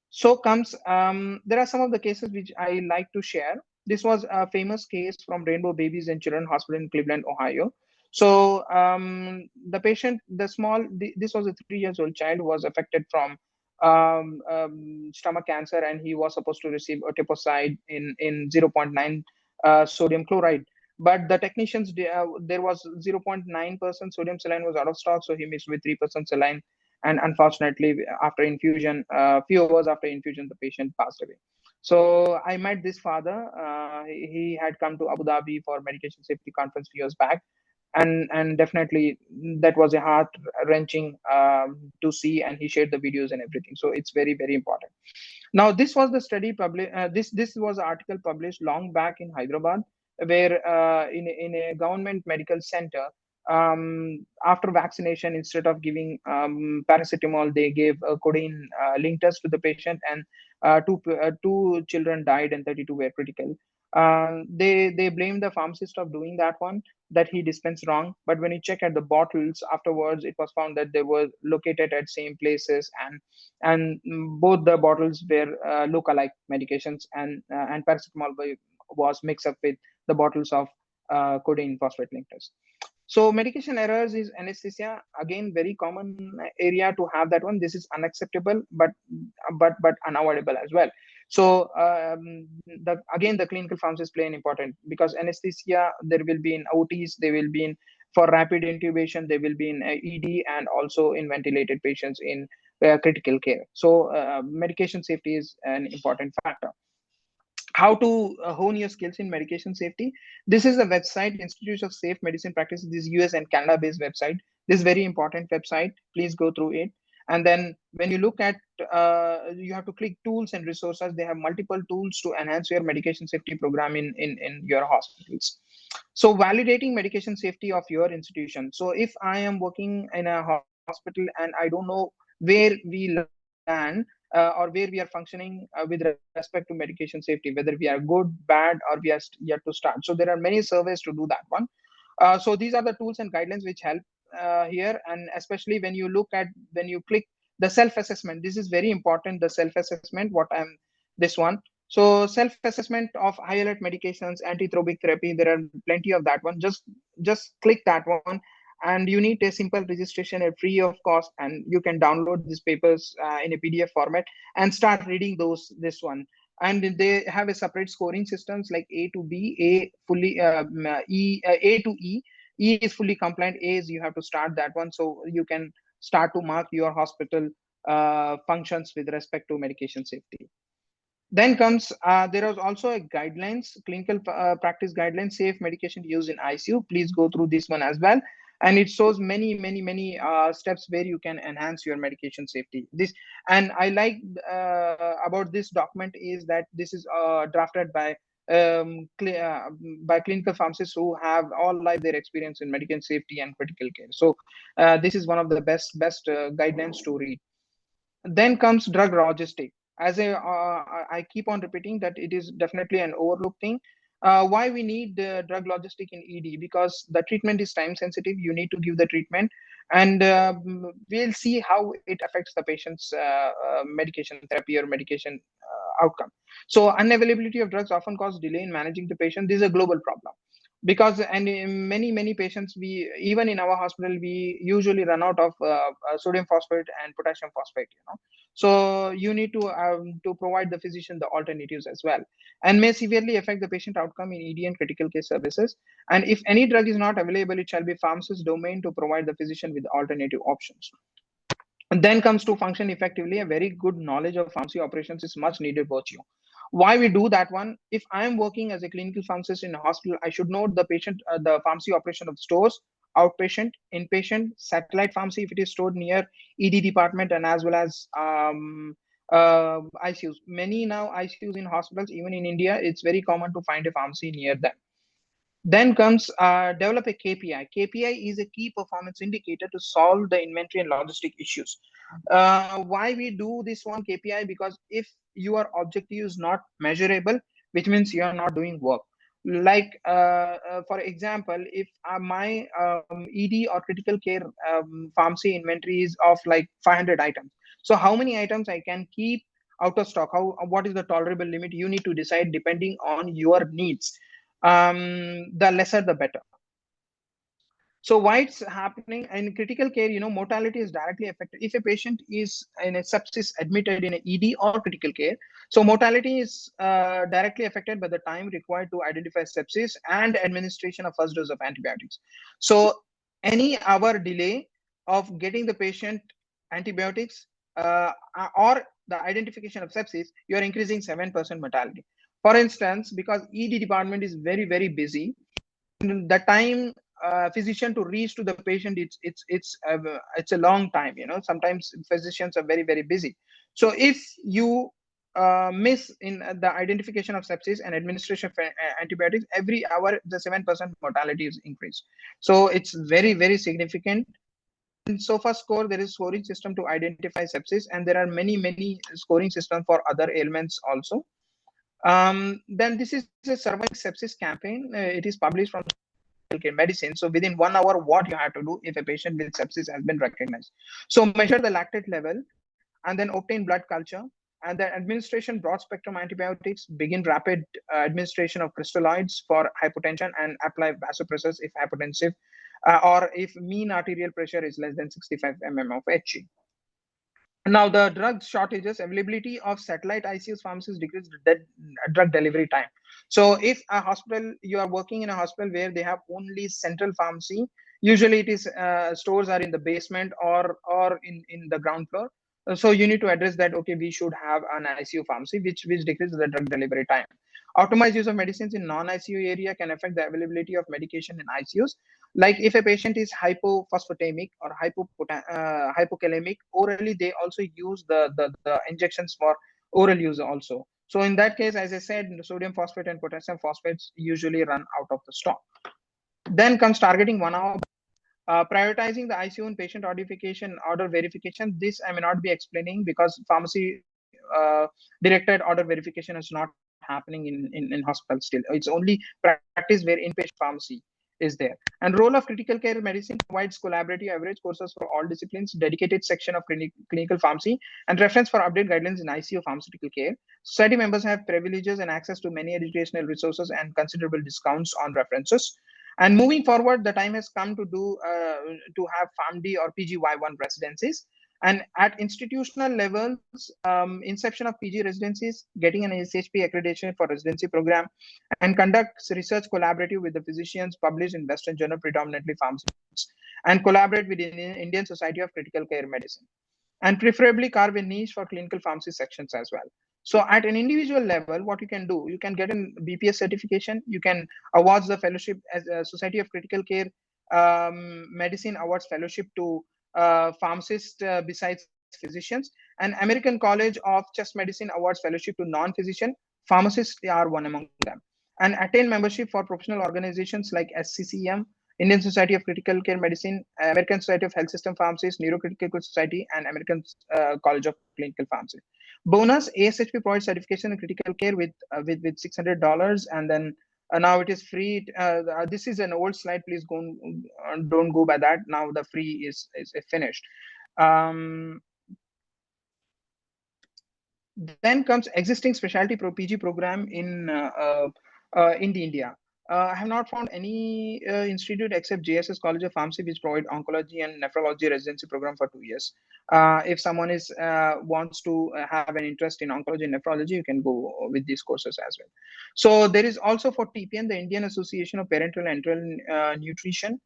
So comes, there are some of the cases which I like to share. This was a famous case from Rainbow Babies and Children Hospital in Cleveland, Ohio. So the patient, this was a 3-year-old child who was affected from stomach cancer, and he was supposed to receive etoposide in 0.9 sodium chloride. But the technicians, there was 0.9% sodium saline was out of stock, so he mixed with 3% saline. And unfortunately, after infusion, few hours after infusion, the patient passed away. So I met this father. He had come to Abu Dhabi for medication safety conference few years back, and definitely that was a heart-wrenching to see. And he shared the videos and everything. So it's very, very important. Now, this was the study published. This was an article published long back in Hyderabad, where in a government medical center, after vaccination, instead of giving paracetamol, they gave codeine linctus to the patient, and two children died and 32 were critical. They blamed the pharmacist of doing that one, that he dispensed wrong. But when you check at the bottles afterwards, it was found that they were located at same places, and both the bottles were look-alike medications, and paracetamol was mixed up with the bottles of codeine phosphate linctus. So medication errors is anesthesia, again very common area to have that one. This is unacceptable, but unavoidable as well. So again the clinical pharmacists play an important, because anesthesia there will be in OTs, they will be in for rapid intubation, they will be in ED, and also in ventilated patients in critical care. So medication safety is an important factor. How to hone your skills in medication safety. This is a website, Institute of Safe Medicine Practices. This US and Canada based website. This is very important website. Please go through it. And then when you look at, you have to click tools and resources. They have multiple tools to enhance your medication safety program in your hospitals. So validating medication safety of your institution. So if I am working in a hospital and I don't know where we land, or where we are functioning with respect to medication safety, whether we are good, bad, or we are yet to start. So there are many surveys to do that one. So these are the tools and guidelines which help here, and especially when you look at, when you click the self-assessment, this is very important. The self-assessment, this one. So self-assessment of high alert medications, antithropic therapy, there are plenty of that one. Just click that one, and you need a simple registration at free of cost, and you can download these papers in a PDF format and start reading this one. And they have a separate scoring systems like A to B, A fully A to E. E is fully compliant, A is you have to start that one, so you can start to mark your hospital functions with respect to medication safety. Then comes, there is also a guidelines, clinical practice guidelines, safe medication use in ICU. Please go through this one as well. And it shows many steps where you can enhance your medication safety. And I like about this document is that this is drafted by clinical pharmacists who have all their experience in medication safety and critical care. So this is one of the best guidelines to read. Then comes drug logistic. As I keep on repeating that it is definitely an overlooked thing. Why we need drug logistic in ED? Because the treatment is time sensitive. You need to give the treatment, and we'll see how it affects the patient's medication therapy or medication outcome. So unavailability of drugs often cause delay in managing the patient. This is a global problem, because and in many patients, we even in our hospital we usually run out of sodium phosphate and potassium phosphate, so you need to provide the physician the alternatives as well, and may severely affect the patient outcome in ED and critical care services. And if any drug is not available, it shall be pharmacist's domain to provide the physician with alternative options. And then comes to function effectively. A very good knowledge of pharmacy operations is much needed virtue. Why we do that one? If I am working as a clinical pharmacist in a hospital, I should know the the pharmacy operation of stores, outpatient, inpatient, satellite pharmacy if it is stored near ED department, and as well as ICUs. Many now ICUs in hospitals, even in India, it's very common to find a pharmacy near them. Then comes develop a KPI. KPI is a key performance indicator to solve the inventory and logistic issues. Why we do this one KPI? Because if your objective is not measurable, which means you are not doing work. Like for example, if my ED or critical care pharmacy inventory is of like 500 items, so how many items I can keep out of stock? What is the tolerable limit? You need to decide depending on your needs. The lesser the better. So why it's happening in critical care, mortality is directly affected. If a patient is in a sepsis admitted in an ED or critical care, so mortality is directly affected by the time required to identify sepsis and administration of first dose of antibiotics. So any hour delay of getting the patient antibiotics or the identification of sepsis, you are increasing 7% mortality. For instance, because ED department is very busy, the time physician to reach to the patient, it's a long time. Sometimes physicians are very busy. So if you miss in the identification of sepsis and administration of antibiotics, every hour the 7% mortality is increased. So it's very, very significant. In SOFA score, there is scoring system to identify sepsis, and there are many scoring systems for other ailments also. Then this is a surviving sepsis campaign. It is published from medicine. So within 1 hour, what you have to do if a patient with sepsis has been recognized. So measure the lactate level, and then obtain blood culture, and then administration broad spectrum antibiotics, begin rapid administration of crystalloids for hypotension, and apply vasopressors if hypotensive, or if mean arterial pressure is less than 65 mm of Hg. Now, the drug shortages, availability of satellite ICUs, pharmacies decrease drug delivery time. So if a hospital, you are working in a hospital where they have only central pharmacy, usually it is stores are in the basement or in the ground floor. So you need to address that, okay, we should have an ICU pharmacy, which decreases the drug delivery time. Optimized use of medicines in non-ICU area can affect the availability of medication in ICUs. Like if a patient is hypophosphatemic or hypokalemic, orally they also use the injections for oral use also. So in that case, as I said, sodium phosphate and potassium phosphates usually run out of the stock. Then comes targeting 1 hour. Prioritizing the ICU and patient order verification. This I may not be explaining because pharmacy directed order verification is not happening in hospitals still. It's only practice where inpatient pharmacy is there. And role of critical care medicine provides collaborative average courses for all disciplines, dedicated section of clinical pharmacy, and reference for update guidelines in ICU pharmaceutical care. Society members have privileges and access to many educational resources and considerable discounts on references. And moving forward, the time has come to to have PharmD or PGY1 residencies. And at institutional levels, inception of PG residencies, getting an SHP accreditation for residency program, and conducts research collaborative with the physicians, published in Western Journal, predominantly pharmacists, and collaborate with the Indian Society of Critical Care Medicine, and preferably carve a niche for clinical pharmacy sections as well. So at an individual level, what you can do, you can get a BPS certification, you can award the fellowship as a Society of Critical Care Medicine awards fellowship to pharmacists besides physicians, and American College of Chest Medicine awards fellowship to non-physician. Pharmacists are one among them. And attain membership for professional organizations like SCCM, Indian Society of Critical Care Medicine, American Society of Health System Pharmacists, Neurocritical Society, and American College of Clinical Pharmacy. Bonus, ASHP provides certification in critical care with $600, and then now it is free. This is an old slide. Please don't go by that. Now the free is finished. Then comes existing specialty PG program in India. I have not found any institute except JSS College of Pharmacy which provide oncology and nephrology residency program for 2 years. If someone wants to have an interest in oncology and nephrology, you can go with these courses as well. So there is also for TPN, the Indian Association of Parenteral and Enteral Nutrition.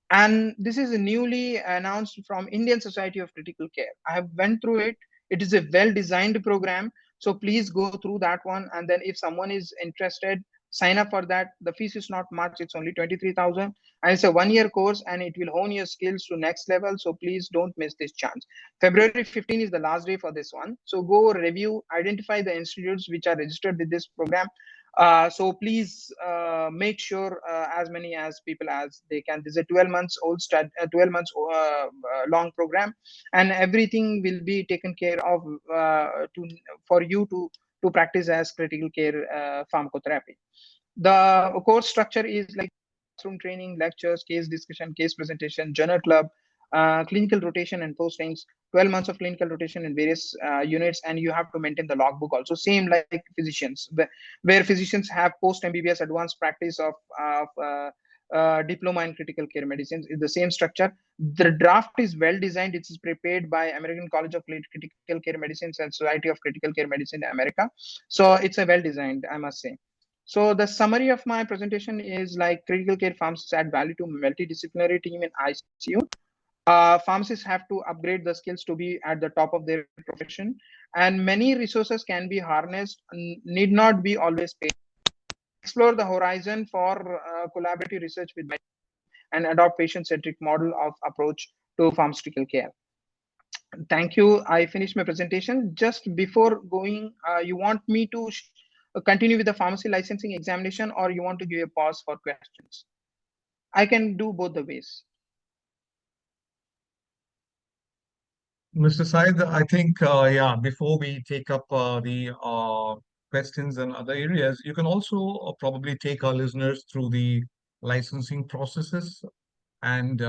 And this is a newly announced from Indian Society of Critical Care. I have went through it. It is a well-designed program. So please go through that one. And then if someone is interested, sign up for that. The fees is not much. It's only 23,000. And it's a 1-year course, and it will hone your skills to next level. So please don't miss this chance. February 15 is the last day for this one. So go review, identify the institutes which are registered with this program. So please make sure as many as people as they can. This is a 12 months old 12 months long program, and everything will be taken care of for you to practice as critical care pharmacotherapy. The course structure is like classroom training, lectures, case discussion, case presentation, journal club, clinical rotation and postings, 12 months of clinical rotation in various units, and you have to maintain the logbook also. Same like physicians, where physicians have post MBBS advanced practice of diploma in critical care medicine is the same structure. The draft is well designed. It is prepared by American College of Critical Care Medicine and Society of Critical Care Medicine in America. So it's a well designed, I must say. So the summary of my presentation is like critical care pharmacists add value to multidisciplinary team in ICU. Pharmacists have to upgrade the skills to be at the top of their profession, and many resources can be harnessed, need not be always paid. Explore the horizon for collaborative research with and adopt patient-centric model of approach to pharmaceutical care. Thank you. I finished my presentation. Just before going, you want me to continue with the pharmacy licensing examination, or you want to give a pause for questions? I can do both the ways. Mr. Said, I think, yeah, before we take up the questions and other areas, you can also probably take our listeners through the licensing processes and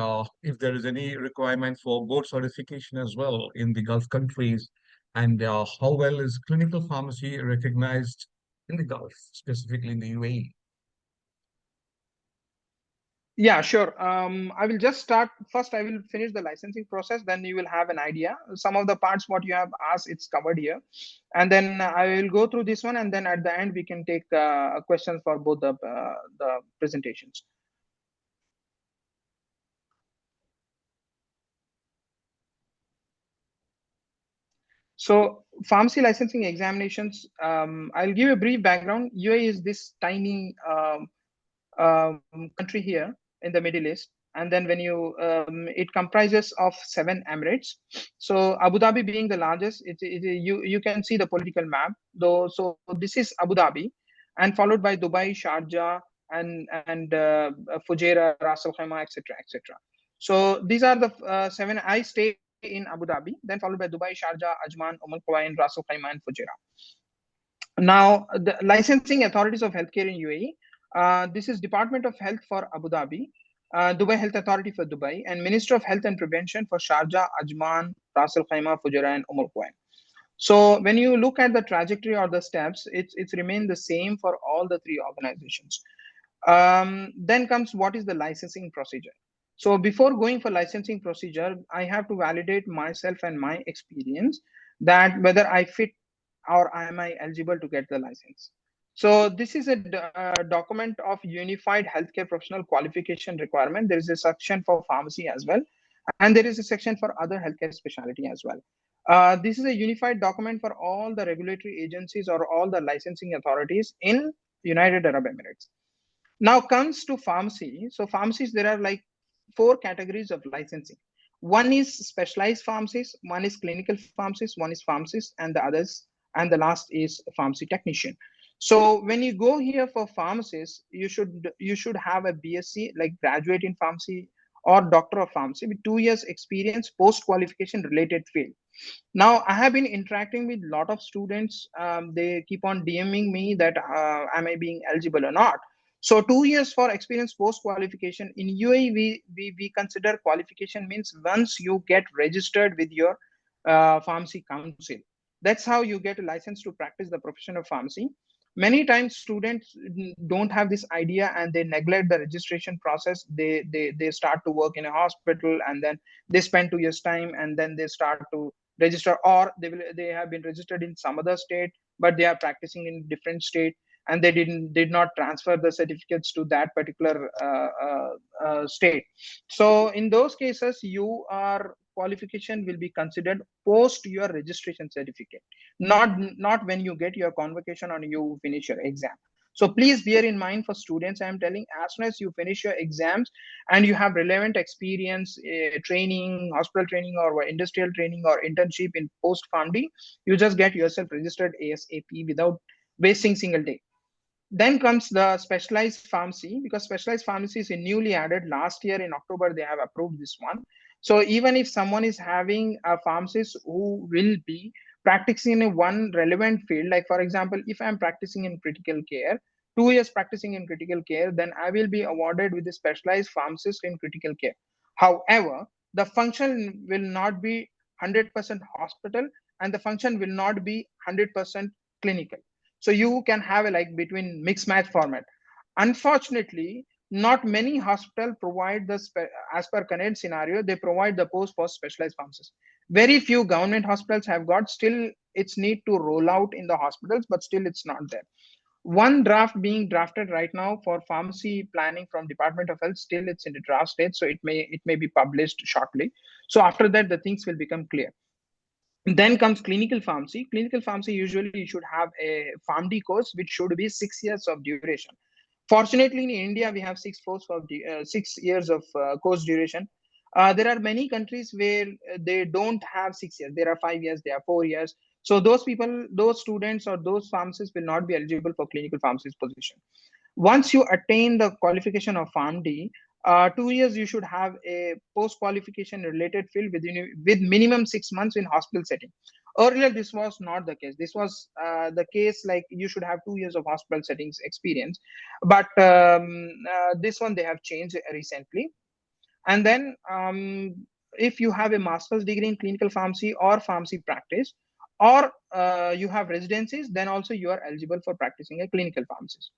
if there is any requirement for board certification as well in the Gulf countries, and how well is clinical pharmacy recognized in the Gulf, specifically in the UAE? Yeah, sure. I will just start first. I will finish the licensing process, then you will have an idea. Some of the parts what you have asked, it's covered here, and then I will go through this one, and then at the end we can take questions for both the presentations. So pharmacy licensing examinations, I'll give a brief background. UAE is this tiny country here in the Middle East. And then when you, it comprises of 7 emirates. So Abu Dhabi being the largest, you can see the political map though. So this is Abu Dhabi, and followed by Dubai, Sharjah, and Fujairah, Ras Al Khaimah, etc., etc. So these are the 7. I stay in Abu Dhabi, then followed by Dubai, Sharjah, Ajman, Quwain, Ras Al Khaimah, and Fujairah. Now, the licensing authorities of healthcare in UAE, this is Department of Health for Abu Dhabi, Dubai Health Authority for Dubai, and Minister of Health and Prevention for Sharjah, Ajman, Ras Al Khaimah, Fujairah, and Quwain. So when you look at the trajectory or the steps, it's remained the same for all the 3 organizations. Then comes what is the licensing procedure. So before going for licensing procedure, I have to validate myself and my experience that whether I fit or am I eligible to get the license. So this is a document of unified healthcare professional qualification requirement. There is a section for pharmacy as well, and there is a section for other healthcare specialty as well. This is a unified document for all the regulatory agencies or all the licensing authorities in United Arab Emirates. Now comes to pharmacy. So pharmacies, there are like 4 categories of licensing. One is specialized pharmacies, one is clinical pharmacies, one is pharmacist, and the last is pharmacy technician. So when you go here for pharmacists, you should have a BSc, like graduate in pharmacy, or doctor of pharmacy with 2 years experience post qualification related field. Now I have been interacting with a lot of students. They keep on DMing me that am I being eligible or not. So 2 years for experience post qualification in UAE, we consider qualification means once you get registered with your pharmacy council. That's how you get a license to practice the profession of pharmacy. Many times students don't have this idea and they neglect the registration process. They start to work in a hospital, and then they spend 2 years time, and then they start to register, or they have been registered in some other state, but they are practicing in different state, and they did not transfer the certificates to that particular state. So in those cases, your qualification will be considered post your registration certificate, not when you get your convocation or you finish your exam. So please bear in mind for students, I am telling, as soon as you finish your exams and you have relevant experience, training, hospital training, or industrial training, or internship in post PharmD, you just get yourself registered ASAP without wasting single day. Then comes the specialized pharmacy, because specialized pharmacy is newly added last year in October. They have approved this one. So even if someone is having a pharmacist who will be practicing in one relevant field, like for example, if I'm practicing in critical care, 2 years practicing in critical care, then I will be awarded with a specialized pharmacist in critical care. However, the function will not be 100% hospital, and the function will not be 100% clinical. So you can have a like between mix match format. Unfortunately, not many hospitals provide the as per current scenario, they provide the post for specialized pharmacists. Very few government hospitals have got. Still it's need to roll out in the hospitals, but still it's not there. One draft being drafted right now for pharmacy planning from Department of Health. Still it's in the draft stage, so it may be published shortly. So after that, the things will become clear. Then comes clinical pharmacy. Clinical pharmacy, usually you should have a PharmD course, which should be 6 years of duration. Fortunately, in India, we have 6 years of course duration. There are many countries where they don't have 6 years. There are 5 years, there are 4 years. So those people, those students or those pharmacists will not be eligible for clinical pharmacist position. Once you attain the qualification of PharmD, 2 years you should have a post-qualification related field with minimum 6 months in hospital setting. Earlier, this was not the case. This was the case like you should have 2 years of hospital settings experience. But this one they have changed recently. And then if you have a master's degree in clinical pharmacy or pharmacy practice, or you have residencies, then also you are eligible for practicing a clinical pharmacist.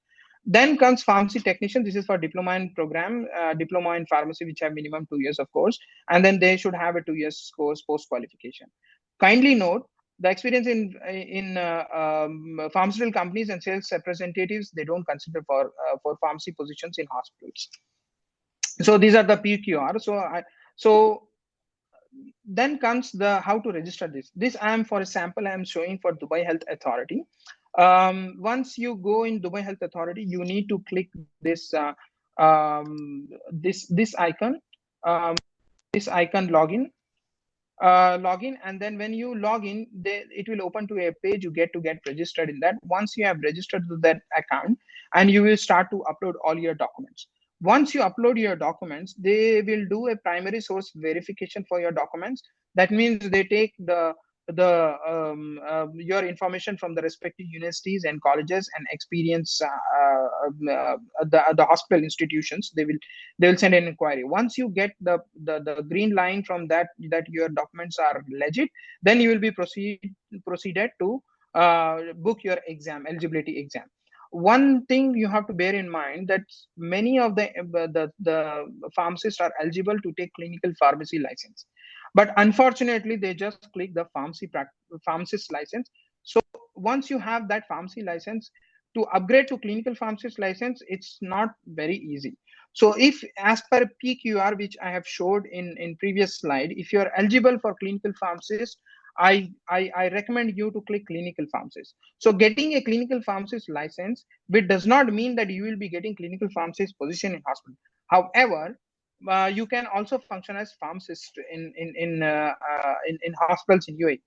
Then comes pharmacy technician. This is for diploma in program, diploma in pharmacy, which have minimum 2 years of course, and then they should have a 2 years course post qualification. Kindly note, the experience in pharmaceutical companies and sales representatives, they don't consider for pharmacy positions in hospitals. So these are the PQR. So then comes the how to register this. This I am, for a sample, I am showing for Dubai Health Authority. Once you go in Dubai Health Authority, you need to click this this icon, login. And then when you log in, it will open to a page. You get registered in that. Once you have registered to that account, and you will start to upload all your documents. Once you upload your documents, they will do a primary source verification for your documents. That means they take your information from the respective universities and colleges and experience the hospital institutions. They will send an inquiry. Once you get the green line from that your documents are legit, then you will be proceeded to book your eligibility exam. One thing you have to bear in mind that many of the pharmacists are eligible to take clinical pharmacy license, but unfortunately they just click the pharmacist license. So once you have that pharmacy license, to upgrade to clinical pharmacist license, it's not very easy. So if, as per PQR, which I have showed in previous slide, if you are eligible for clinical pharmacist, I recommend you to click clinical pharmacist. So getting a clinical pharmacist license, which does not mean that you will be getting clinical pharmacist position in hospital. However, you can also function as pharmacist in hospitals in UAE.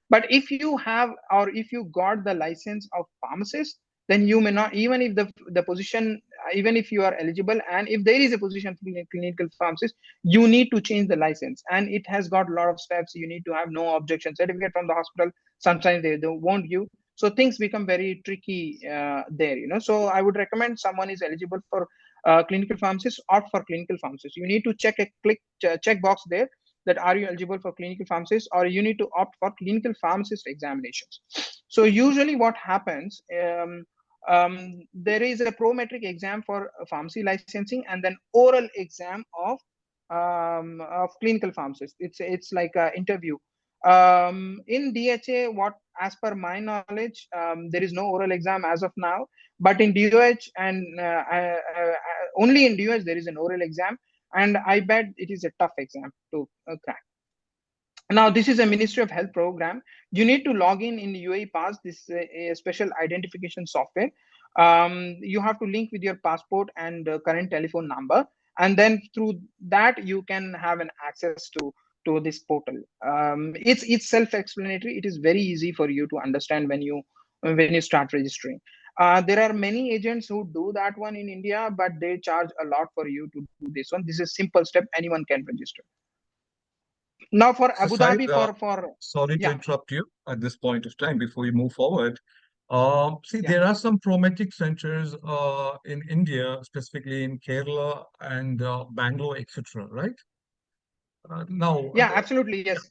But if you have, or if you got the license of pharmacist, then you may not, even if the position, even if you are eligible, and if there is a position for clinical pharmacist, you need to change the license, and it has got a lot of steps. You need to have no objection certificate from the hospital. Sometimes they won't give, so things become very tricky there, So I would recommend someone is eligible for clinical pharmacist, opt for clinical pharmacist. You need to check box there, that are you eligible for clinical pharmacist, or you need to opt for clinical pharmacist examinations. So usually what happens, there is a prometric exam for pharmacy licensing, and then oral exam of clinical pharmacist. It's like an interview. In DHA, as per my knowledge, there is no oral exam as of now, but in DOH and only in DOH there is an oral exam, and I bet it is a tough exam to crack. Now, this is a Ministry of Health program. You need to log in UAE Pass. This is a special identification software. You have to link with your passport and current telephone number, and then through that you can have an access to this portal. It's self-explanatory. It is very easy for you to understand when you start registering. There are many agents who do that one in India, but they charge a lot for you to do this one. This is a simple step. Anyone can register. Now for So Abu Syed, Dhabi, sorry to interrupt you at this point of time before you move forward. See, Yeah. there are some prometric centers in India, specifically in Kerala and Bangalore, etc., right? Now, Yeah, absolutely, yes.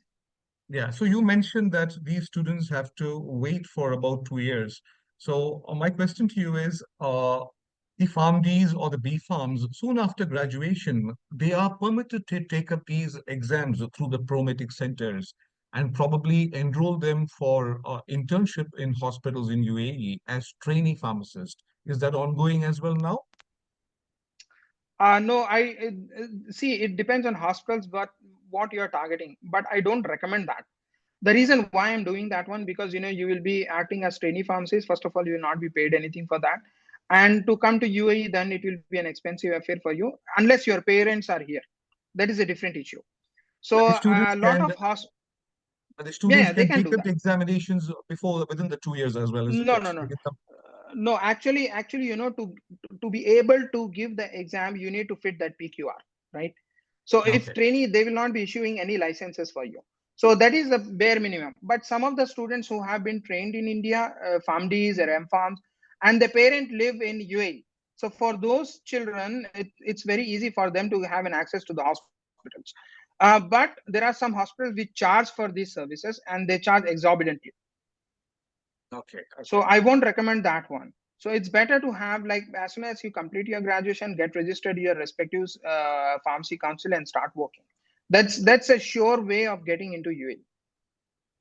yeah, so you mentioned that these students have to wait for about 2 years. So my question to you is, the PharmDs or the B Farms, soon after graduation, they are permitted to take up these exams through the Prometic centers and probably enroll them for internship in hospitals in UAE as trainee pharmacists. Is that ongoing as well now? No, I see. It depends on hospitals, but what you're targeting. But I don't recommend that. The reason why I'm doing that one, because you will be acting as trainee pharmacist. First of all, you will not be paid anything for that, and to come to UAE, then it will be an expensive affair for you, unless your parents are here. that is a different issue. So a lot of the students they can can take do up that. the examinations within the 2 years as well, isn't No, it? no, no. No, actually, you know, to be able to give the exam, you need to fit that PQR, right? So if trainee, they will not be issuing any licenses for you. So that is the bare minimum. But some of the students who have been trained in India, PharmDs or MPharms, and the parent live in UAE. So for those children, it's very easy for them to have an access to the hospitals. But there are some hospitals which charge for these services, and they charge exorbitantly. So I won't recommend that one. So it's better to have, like, as soon as you complete your graduation, get registered your respective pharmacy council and start working. That's a sure way of getting into UAE.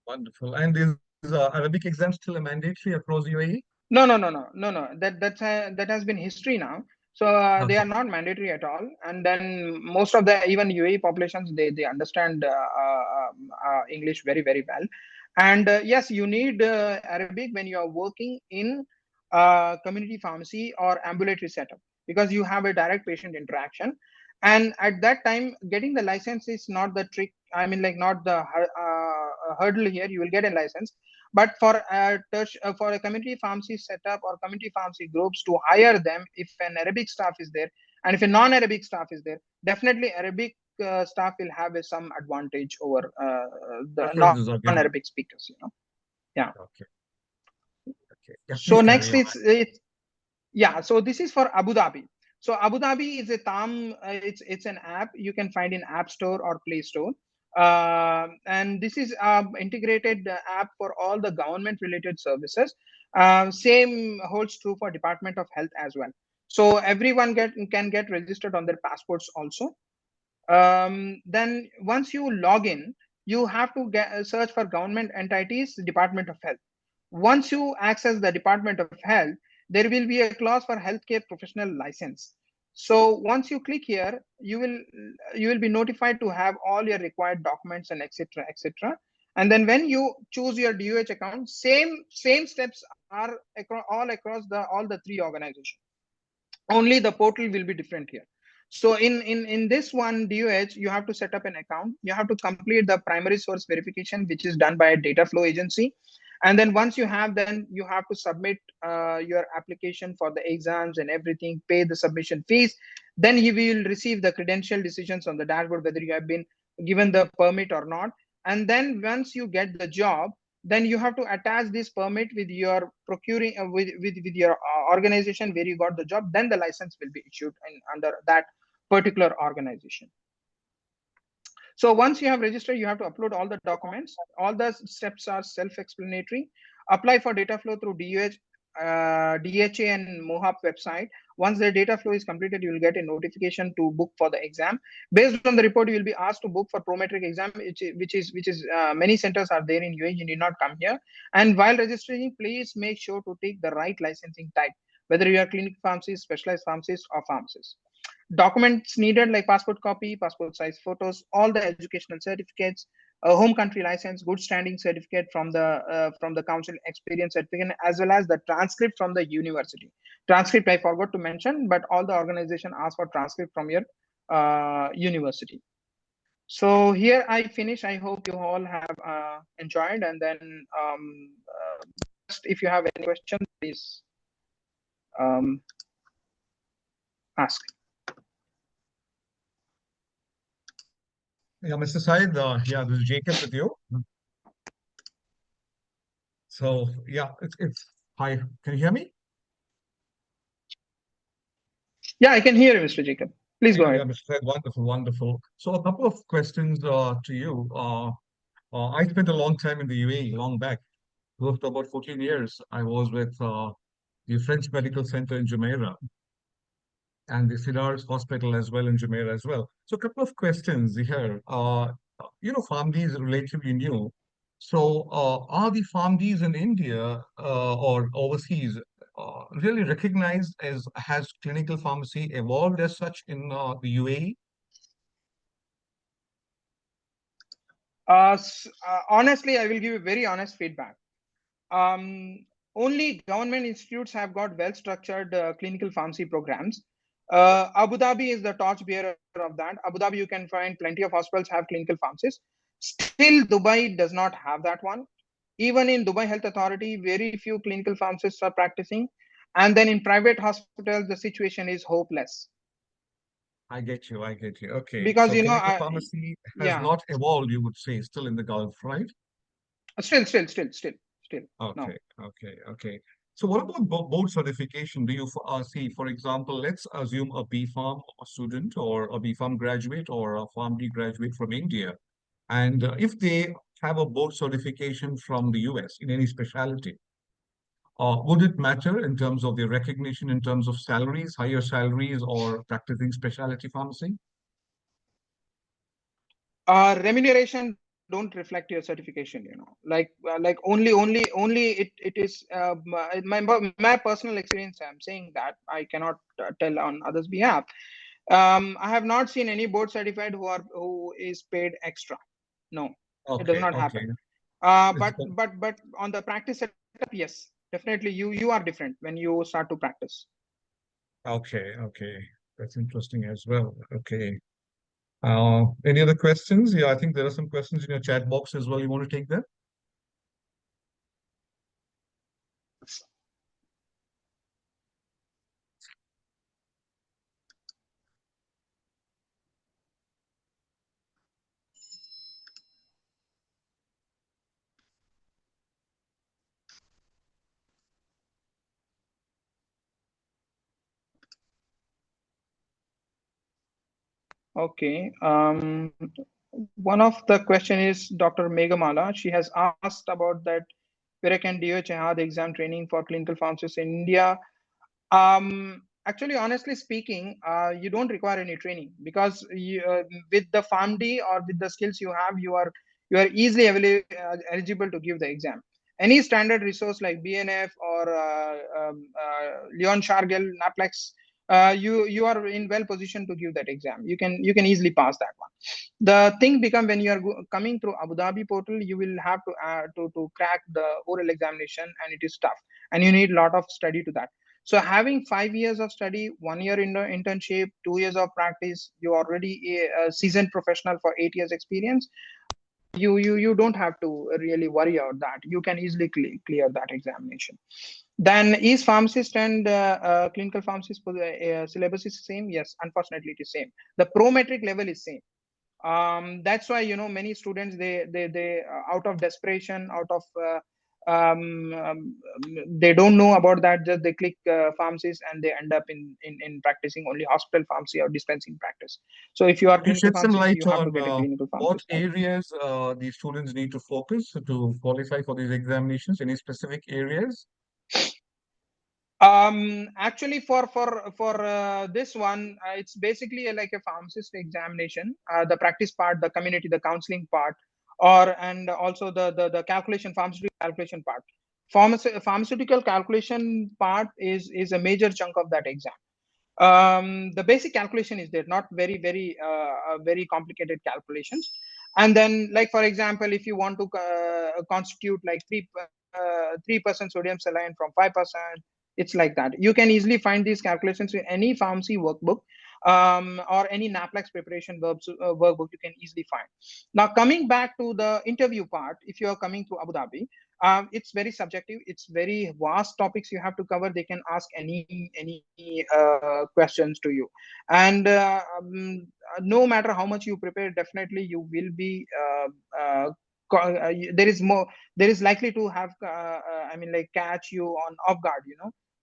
Wonderful. And is Arabic exam still a mandatory across UAE? No. That has been history now. So they are not mandatory at all. And then most of the even UAE populations, they understand English very, very well. And yes, you need Arabic when you are working in community pharmacy or ambulatory setup, because you have a direct patient interaction. And at that time, getting the license is not the trick. I mean, like, not the hurdle here. You will get a license. But for a community pharmacy setup or community pharmacy groups to hire them, if an Arabic staff is there and if a non-Arabic staff is there, definitely Arabic staff will have some advantage over the non-Arabic speakers. You know, yeah. Yeah, so next, it's yeah. So this is for Abu Dhabi. So Abu Dhabi is a it's an app you can find in App Store or Play Store. And this is integrated app for all the government related services. Same holds true for Department of Health as well. So everyone can get registered on their passports also. Then once you log in, you have to search for government entities, Department of Health. Once you access the Department of Health, there will be a clause for healthcare professional license. So once you click here, you will be notified to have all your required documents and etc. etc. And then when you choose your DOH account, same steps are all across all the three organizations. Only the portal will be different here. So in this one DOH, you have to set up an account. You have to complete the primary source verification, which is done by a data flow agency. And then once you have, then you have to submit your application for the exams and everything, pay the submission fees. Then you will receive the credential decisions on the dashboard, whether you have been given the permit or not. And then once you get the job, then you have to attach this permit with your procuring with your organization where you got the job. Then the license will be issued under that particular organization. So once you have registered, you have to upload all the documents. All the steps are self-explanatory. Apply for data flow through DHA and MOHAP website. Once the data flow is completed, you will get a notification to book for the exam. Based on the report, you will be asked to book for prometric exam, which is many centers are there in UAE. You need not come here. And while registering, please make sure to take the right licensing type, whether you are clinical pharmacist, specialized pharmacist, or pharmacist. Documents needed like passport copy, passport size photos, all the educational certificates, a home country license, good standing certificate from the council, experience certificate, as well as the transcript from the university. Transcript I forgot to mention, but all the organization ask for transcript from your university. So here I finish. I hope you all have enjoyed, and then if you have any questions, please ask. Yeah, Mr. Syed, yeah, this is Jacob with you. So, yeah, it's hi. Can you hear me? Yeah, I can hear you, Mr. Jacob. Please go ahead. Yeah, Mr. Syed, wonderful, wonderful. So, a couple of questions to you. I spent a long time in the UAE, long back, close to about 14 years. I was with the French Medical Center in Jumeirah and the Sidars Hospital as well in Jumeirah as well. So a couple of questions here. PharmD is relatively new. So are the PharmDs in India or overseas really recognized as has clinical pharmacy evolved as such in the UAE? Honestly, I will give you very honest feedback. Only government institutes have got well-structured clinical pharmacy programs. Abu Dhabi is the torchbearer of that. Abu Dhabi, you can find plenty of hospitals have clinical pharmacists. Still, Dubai does not have that one. Even in Dubai Health Authority, very few clinical pharmacists are practicing. And then in private hospitals, the situation is hopeless. I get you. I get you. Okay. Because, So clinical pharmacy has yeah, not evolved, you would say, still in the Gulf, right? still. No. Okay. Okay. Okay. So what about board certification? Do you see, for example, let's assume a B.Pharm student or a B.Pharm graduate or a PharmD graduate from India. And if they have a board certification from the US in any specialty, would it matter in terms of the recognition, in terms of salaries, higher salaries, or practicing specialty pharmacy? Remuneration don't reflect your certification, like only it is my personal experience. I'm saying that I cannot tell on others' behalf. I have not seen any board certified who is paid extra. No, it does Okay, not okay. happen. It's But on the practice setup, yes, definitely you are different when you start to practice. okay, okay. That's interesting as well. Okay. Any other questions? Yeah, I think there are some questions in your chat box as well. You want to take them? Okay. One of the question is Dr. Megamala. She has asked about that where can DHA the exam training for clinical pharmacists in India. Actually, honestly speaking, you don't require any training because with the PharmD or with the skills you have, you are easily eligible to give the exam. Any standard resource like BNF or Leon Shargel, Naplex, you are in well position to give that exam. You can easily pass that one. The thing become when you are coming through Abu Dhabi portal, you will have to crack the oral examination, and it is tough, and you need a lot of study to that. So having 5 years of study, 1 year in the internship, 2 years of practice, you already a seasoned professional for 8 years experience. You don't have to really worry about that. You can easily clear that examination. Then is pharmacist and clinical pharmacist syllabus is same? Yes, unfortunately it is same. The prometric level is same. That's why many students they out of desperation, out of they don't know about that, just they click pharmacies and they end up in practicing only hospital pharmacy or dispensing practice. So if you are Could you clinical shed some pharmacist, light you have to on get a clinical what pharmacist. areas the students need to focus to qualify for these examinations? Any specific areas? Actually, for this one, it's basically like a pharmacist examination. The practice part, the community, the counseling part, and also the calculation, pharmaceutical calculation part. Pharmaceutical calculation part is a major chunk of that exam. The basic calculation is there, not very complicated calculations. And then, like for example, if you want to constitute like 3% sodium saline from 5%, it's like that. You can easily find these calculations in any pharmacy workbook, or any NAPLEX preparation workbook. You can easily find. Now coming back to the interview part, if you are coming to Abu Dhabi, it's very subjective. It's very vast topics you have to cover. They can ask any questions to you, and no matter how much you prepare, definitely you will be there is more, there is likely to have I mean like catch you on off guard,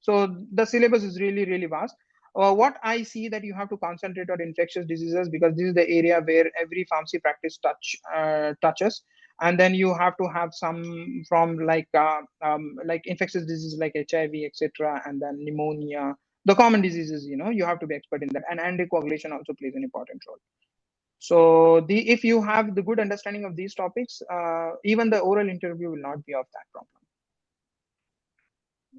so the syllabus is really vast. What I see that you have to concentrate on infectious diseases, because this is the area where every pharmacy practice touches. And then you have to have some from like infectious diseases like HIV, etc., and then pneumonia, the common diseases. You have to be expert in that, and anticoagulation also plays an important role. So if you have the good understanding of these topics, even the oral interview will not be of that problem.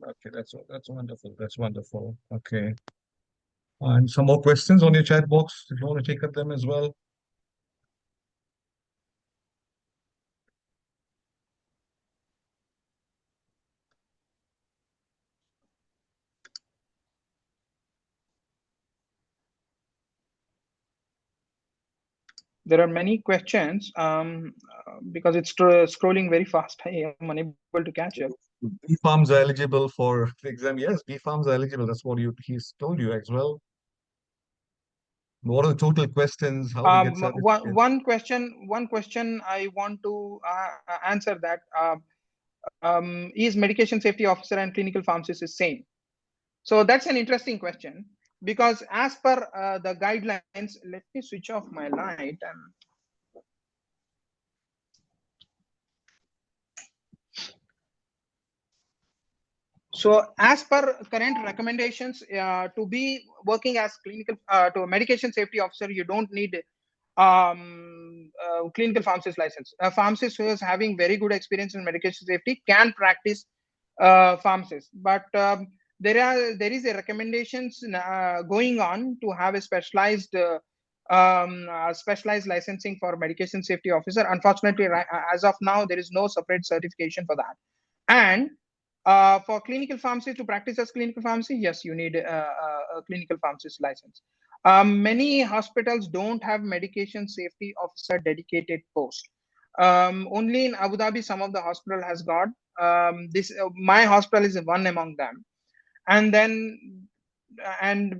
Okay, that's wonderful. That's wonderful. Okay. And some more questions on your chat box if you want to take up them as well. There are many questions because it's scrolling very fast. I am unable to catch up. B farms are eligible for the exam. Yes, B farms are eligible. That's what he's told you as well. What are the total questions? How to get certificates? One question I want to answer that is medication safety officer and clinical pharmacist is same? So that's an interesting question, because as per the guidelines, let me switch off my light. So as per current recommendations, to be working as to a medication safety officer, you don't need clinical pharmacist license. A pharmacist who is having very good experience in medication safety can practice pharmacist, but there is a recommendations going on to have a specialized licensing for medication safety officer. Unfortunately, as of now, there is no separate certification for that. And for clinical pharmacy, to practice as clinical pharmacy, yes, you need a clinical pharmacist license. Many hospitals don't have medication safety officer dedicated post. Only in Abu Dhabi, some of the hospital has got this. My hospital is one among them. And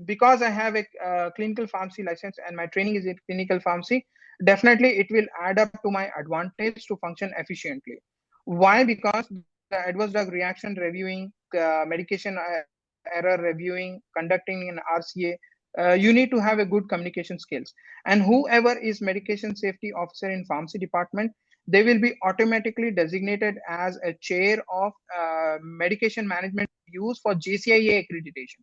because I have a clinical pharmacy license and my training is in clinical pharmacy, definitely it will add up to my advantage to function efficiently. Why? Because the adverse drug reaction reviewing, medication error reviewing, conducting an RCA, you need to have a good communication skills. And whoever is medication safety officer in pharmacy department, they will be automatically designated as a chair of medication management use for JCIA accreditation.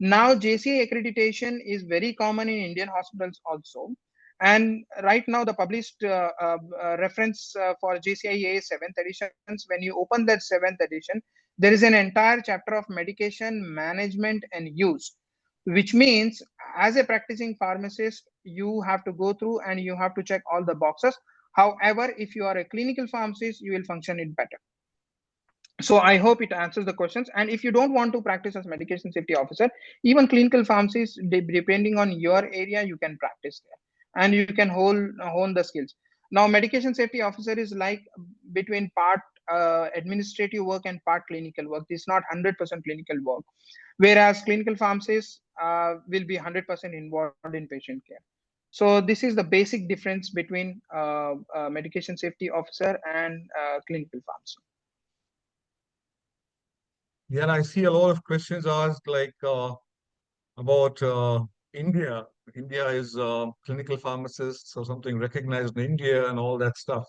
Now, JCIA accreditation is very common in Indian hospitals also. And right now, the published reference for JCIA 7th editions, when you open that 7th edition, there is an entire chapter of medication management and use, which means as a practicing pharmacist, you have to go through and you have to check all the boxes. However, if you are a clinical pharmacist, you will function it better. So I hope it answers the questions. And if you don't want to practice as medication safety officer, even clinical pharmacies, depending on your area, you can practice there and you can hone the skills. Now, medication safety officer is like between part administrative work and part clinical work. It's not 100% clinical work, whereas clinical pharmacists will be 100% involved in patient care. So this is the basic difference between medication safety officer and clinical pharmacy. Yeah, and I see a lot of questions asked like about India. India is clinical pharmacists or something recognized in India and all that stuff.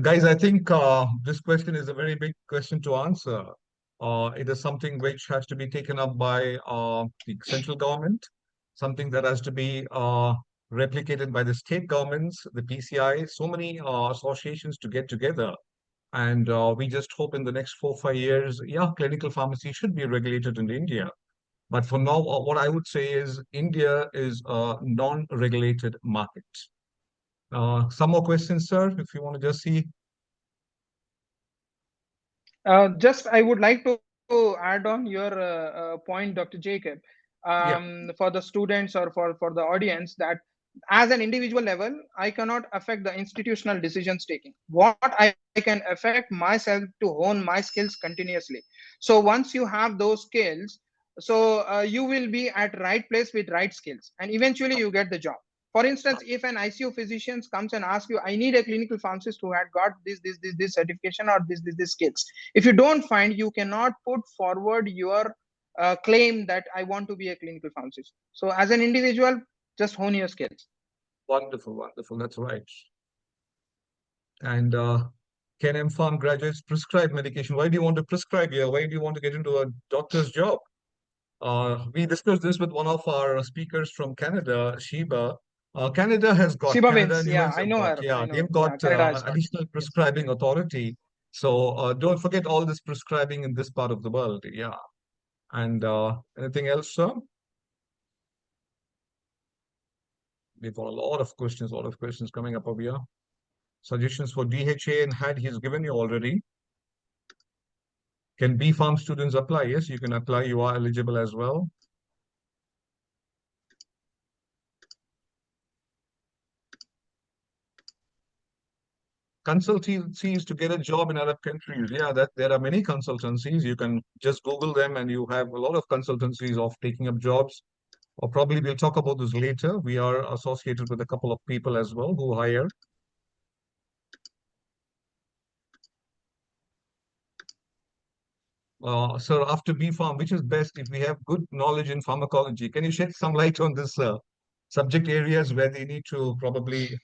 Guys, I think this question is a very big question to answer. It is something which has to be taken up by the central government, something that has to be replicated by the state governments, the PCI, so many associations to get together. And we just hope in the next 4 or 5 years, yeah, clinical pharmacy should be regulated in India. But for now, what I would say is India is a non-regulated market. Some more questions, sir, if you want to just see. Just I would like to add on your point, Dr. Jacob, for the students or for the audience, that as an individual level, I cannot affect the institutional decisions taking. What I can affect myself to hone my skills continuously. So once you have those skills, so you will be at right place with right skills, and eventually you get the job. For instance, if an ICU physician comes and asks you, I need a clinical pharmacist who had got this certification or this skills. If you don't find, you cannot put forward your claim that I want to be a clinical pharmacist. So as an individual, just hone your skills. Wonderful, wonderful. That's right. And can M.Pharm graduates prescribe medication? Why do you want to prescribe here? Why do you want to get into a doctor's job? We discussed this with one of our speakers from Canada, Sheba. Canada has got, Sheba Canada Wins, and yeah, US I have know got, her. yeah, I know. they've got Canada has got, additional yes. prescribing authority. So don't forget all this prescribing in this part of the world. Yeah. And anything else, sir? We've got a lot of questions coming up over here. Suggestions for DHA and HAAD he's given you already. Can B Farm students apply? Yes, you can apply. You are eligible as well. consultancies to get a job in Arab countries. Yeah, that there are many consultancies. You can just Google them, and you have a lot of consultancies of taking up jobs. Or probably we'll talk about this later. We are associated with a couple of people as well who hire. Sir, after B Farm, which is best if we have good knowledge in pharmacology? Can you shed some light on this subject areas where they need to probably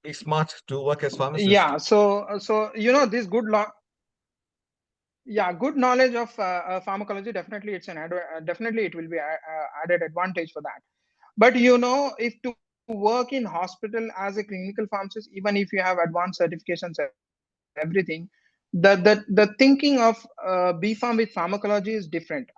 be smart to work as pharmacists? Yeah, so this good law. Yeah, good knowledge of pharmacology, definitely it's definitely it will be added advantage for that. But if to work in hospital as a clinical pharmacist, even if you have advanced certifications, everything, the thinking of BPharm with pharmacology is different.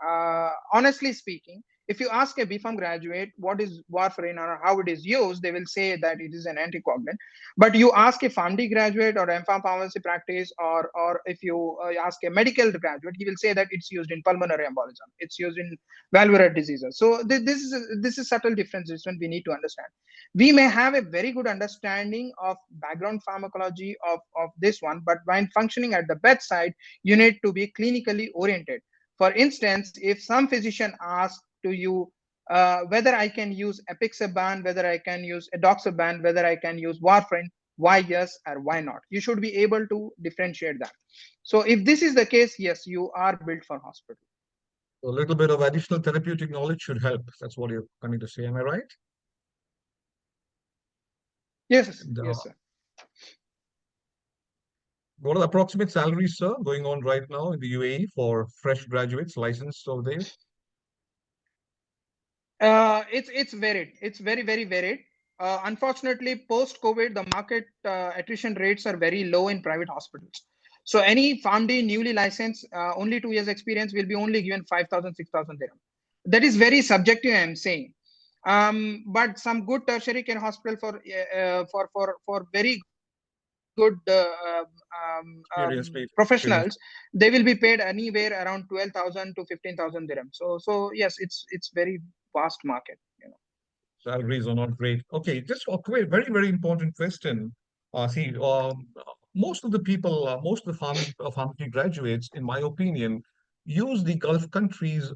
Honestly speaking, if you ask a BPharm graduate what is warfarin or how it is used, they will say that it is an anticoagulant. But you ask a PharmD graduate or MPharm pharmacy practice, or if you ask a medical graduate, he will say that it's used in pulmonary embolism, it's used in valvular diseases. So this is subtle differences when we need to understand. We may have a very good understanding of background pharmacology of this one, but when functioning at the bedside, you need to be clinically oriented. For instance, if some physician asks to you whether I can use apixaban, whether I can use edoxaban, whether I can use warfarin, why yes or why not, you should be able to differentiate that. So if this is the case, yes, you are built for hospital. A little bit of additional therapeutic knowledge should help. That's what you're coming to say. Am I right? Yes, And, yes, sir. what are the approximate salaries, sir, going on right now in the UAE for fresh graduates licensed over there? It's varied. It's very varied. Unfortunately, post COVID, the market attrition rates are very low in private hospitals. So any PharmD newly licensed, only 2 years experience will be only given 5,000, 6,000 dirham. That is very subjective, I'm saying. But some good tertiary care hospital for very good professionals, they will be paid anywhere around 12,000 to 15,000 dirham. So yes, it's very vast market. Salaries are not great. Okay, just a quick, very important question. See, most of the people, most of the pharmacy graduates, in my opinion, use the Gulf countries,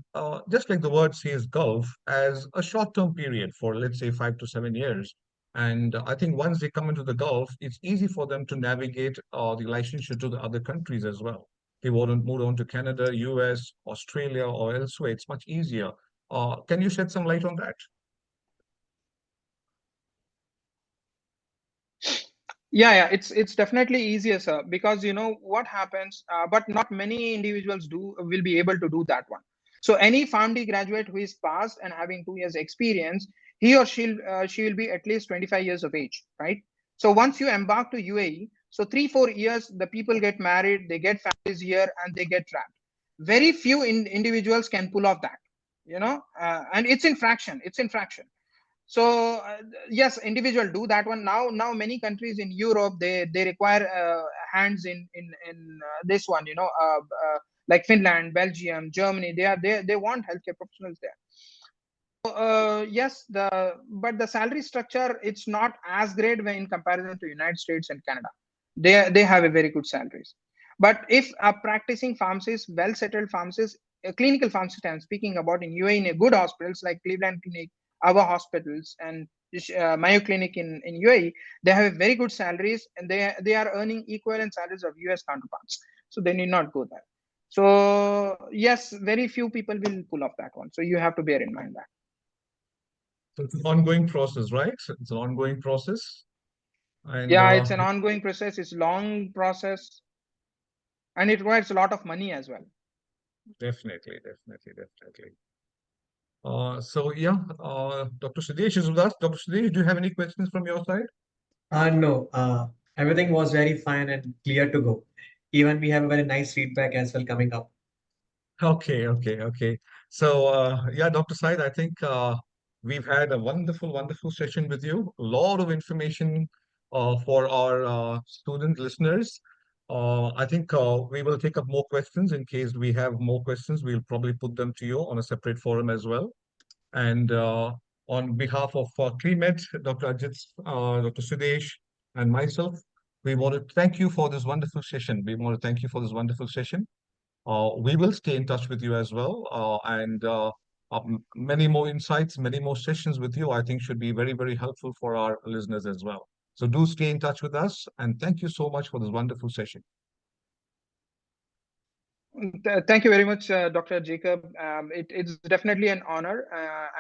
just like the word says Gulf, as a short-term period for, let's say, 5 to 7 years. And I think once they come into the Gulf, it's easy for them to navigate the licensure to the other countries as well. They want to move on to Canada, US, Australia, or elsewhere. It's much easier. Can you shed some light on that? Yeah, it's definitely easier, sir, because what happens, but not many individuals will be able to do that one. So any PharmD graduate who is passed and having 2 years experience, he or she will be at least 25 years of age, right? So once you embark to UAE, so 3 4 years, the people get married, they get families here, and they get trapped. Very few individuals can pull off that, and it's in fraction. It's in fraction. So yes, individual do that one. Now many countries in Europe, they require hands in this one, like Finland, Belgium, Germany. They want healthcare professionals there. So yes, but the salary structure, it's not as great when in comparison to United States and Canada. They have a very good salaries. But if a practicing pharmacist, well settled pharmacist, a clinical pharmacist, I'm speaking about in UAE, in a good hospitals like Cleveland Clinic, our hospitals, and Mayo Clinic in UAE, they have very good salaries, and they are earning equivalent salaries of US counterparts. So they need not go there. So yes, very few people will pull off that one. So you have to bear in mind that. So it's an ongoing process, right? So it's an ongoing process. And Yeah, it's an ongoing process. It's long process, and it requires a lot of money as well. definitely. So yeah, Dr. Sudesh is with us. Dr. Sudesh, do you have any questions from your side? No, everything was very fine and clear to go. Even we have a very nice feedback as well coming up. Okay. So yeah, Dr. Said, I think we've had a wonderful session with you. A lot of information for our student listeners. I think we will take up more questions. In case we have more questions, we'll probably put them to you on a separate forum as well. And on behalf of CLIMED, Dr. Ajit, Dr. Sudesh, and myself, we want to thank you for this wonderful session. We want to thank you for this wonderful session. We will stay in touch with you as well, and many more insights, many more sessions with you, I think should be very, very helpful for our listeners as well. So do stay in touch with us, and thank you so much for this wonderful session. Thank you very much, Dr. Jacob. It's definitely an honor,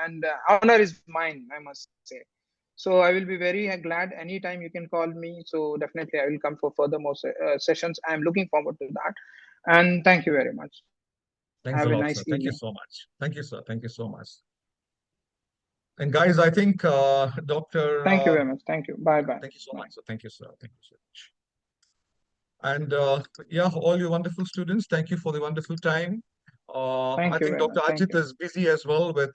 and honor is mine, I must say. So I will be very glad anytime you can call me. So definitely I will come for further more sessions. I'm looking forward to that. And thank you very much. Thanks Have a a lot, nice sir. Thank you evening. so much. Thank you, sir. Thank you so much. And guys, I think Dr. Thank you very much. Thank you. Bye-bye. Thank you so Bye. much, sir. Thank you, sir. Thank you so much. And yeah, all you wonderful students, thank you for the wonderful time. I Thank you think very Dr. much. Thank Ajit you. is busy as well with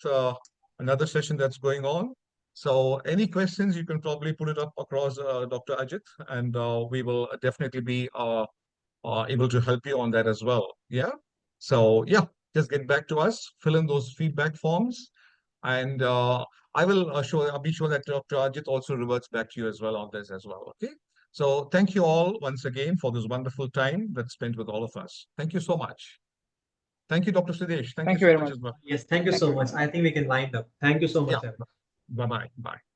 another session that's going on. So any questions, you can probably put it up across Dr. Ajit, and we will definitely be able to help you on that as well. Yeah. So yeah, just get back to us, fill in those feedback forms, and I will I'll be sure that Dr. Ajit also reverts back to you as well on this as well. Okay. So thank you all once again for this wonderful time that's spent with all of us. Thank you so much. Thank you, Dr. Sidesh. Thank you Thank you so very much much. as well. Yes, thank you Thank so you very much. much. I think we can wind up. Thank you so Yeah. much, everyone. Bye-bye. Bye.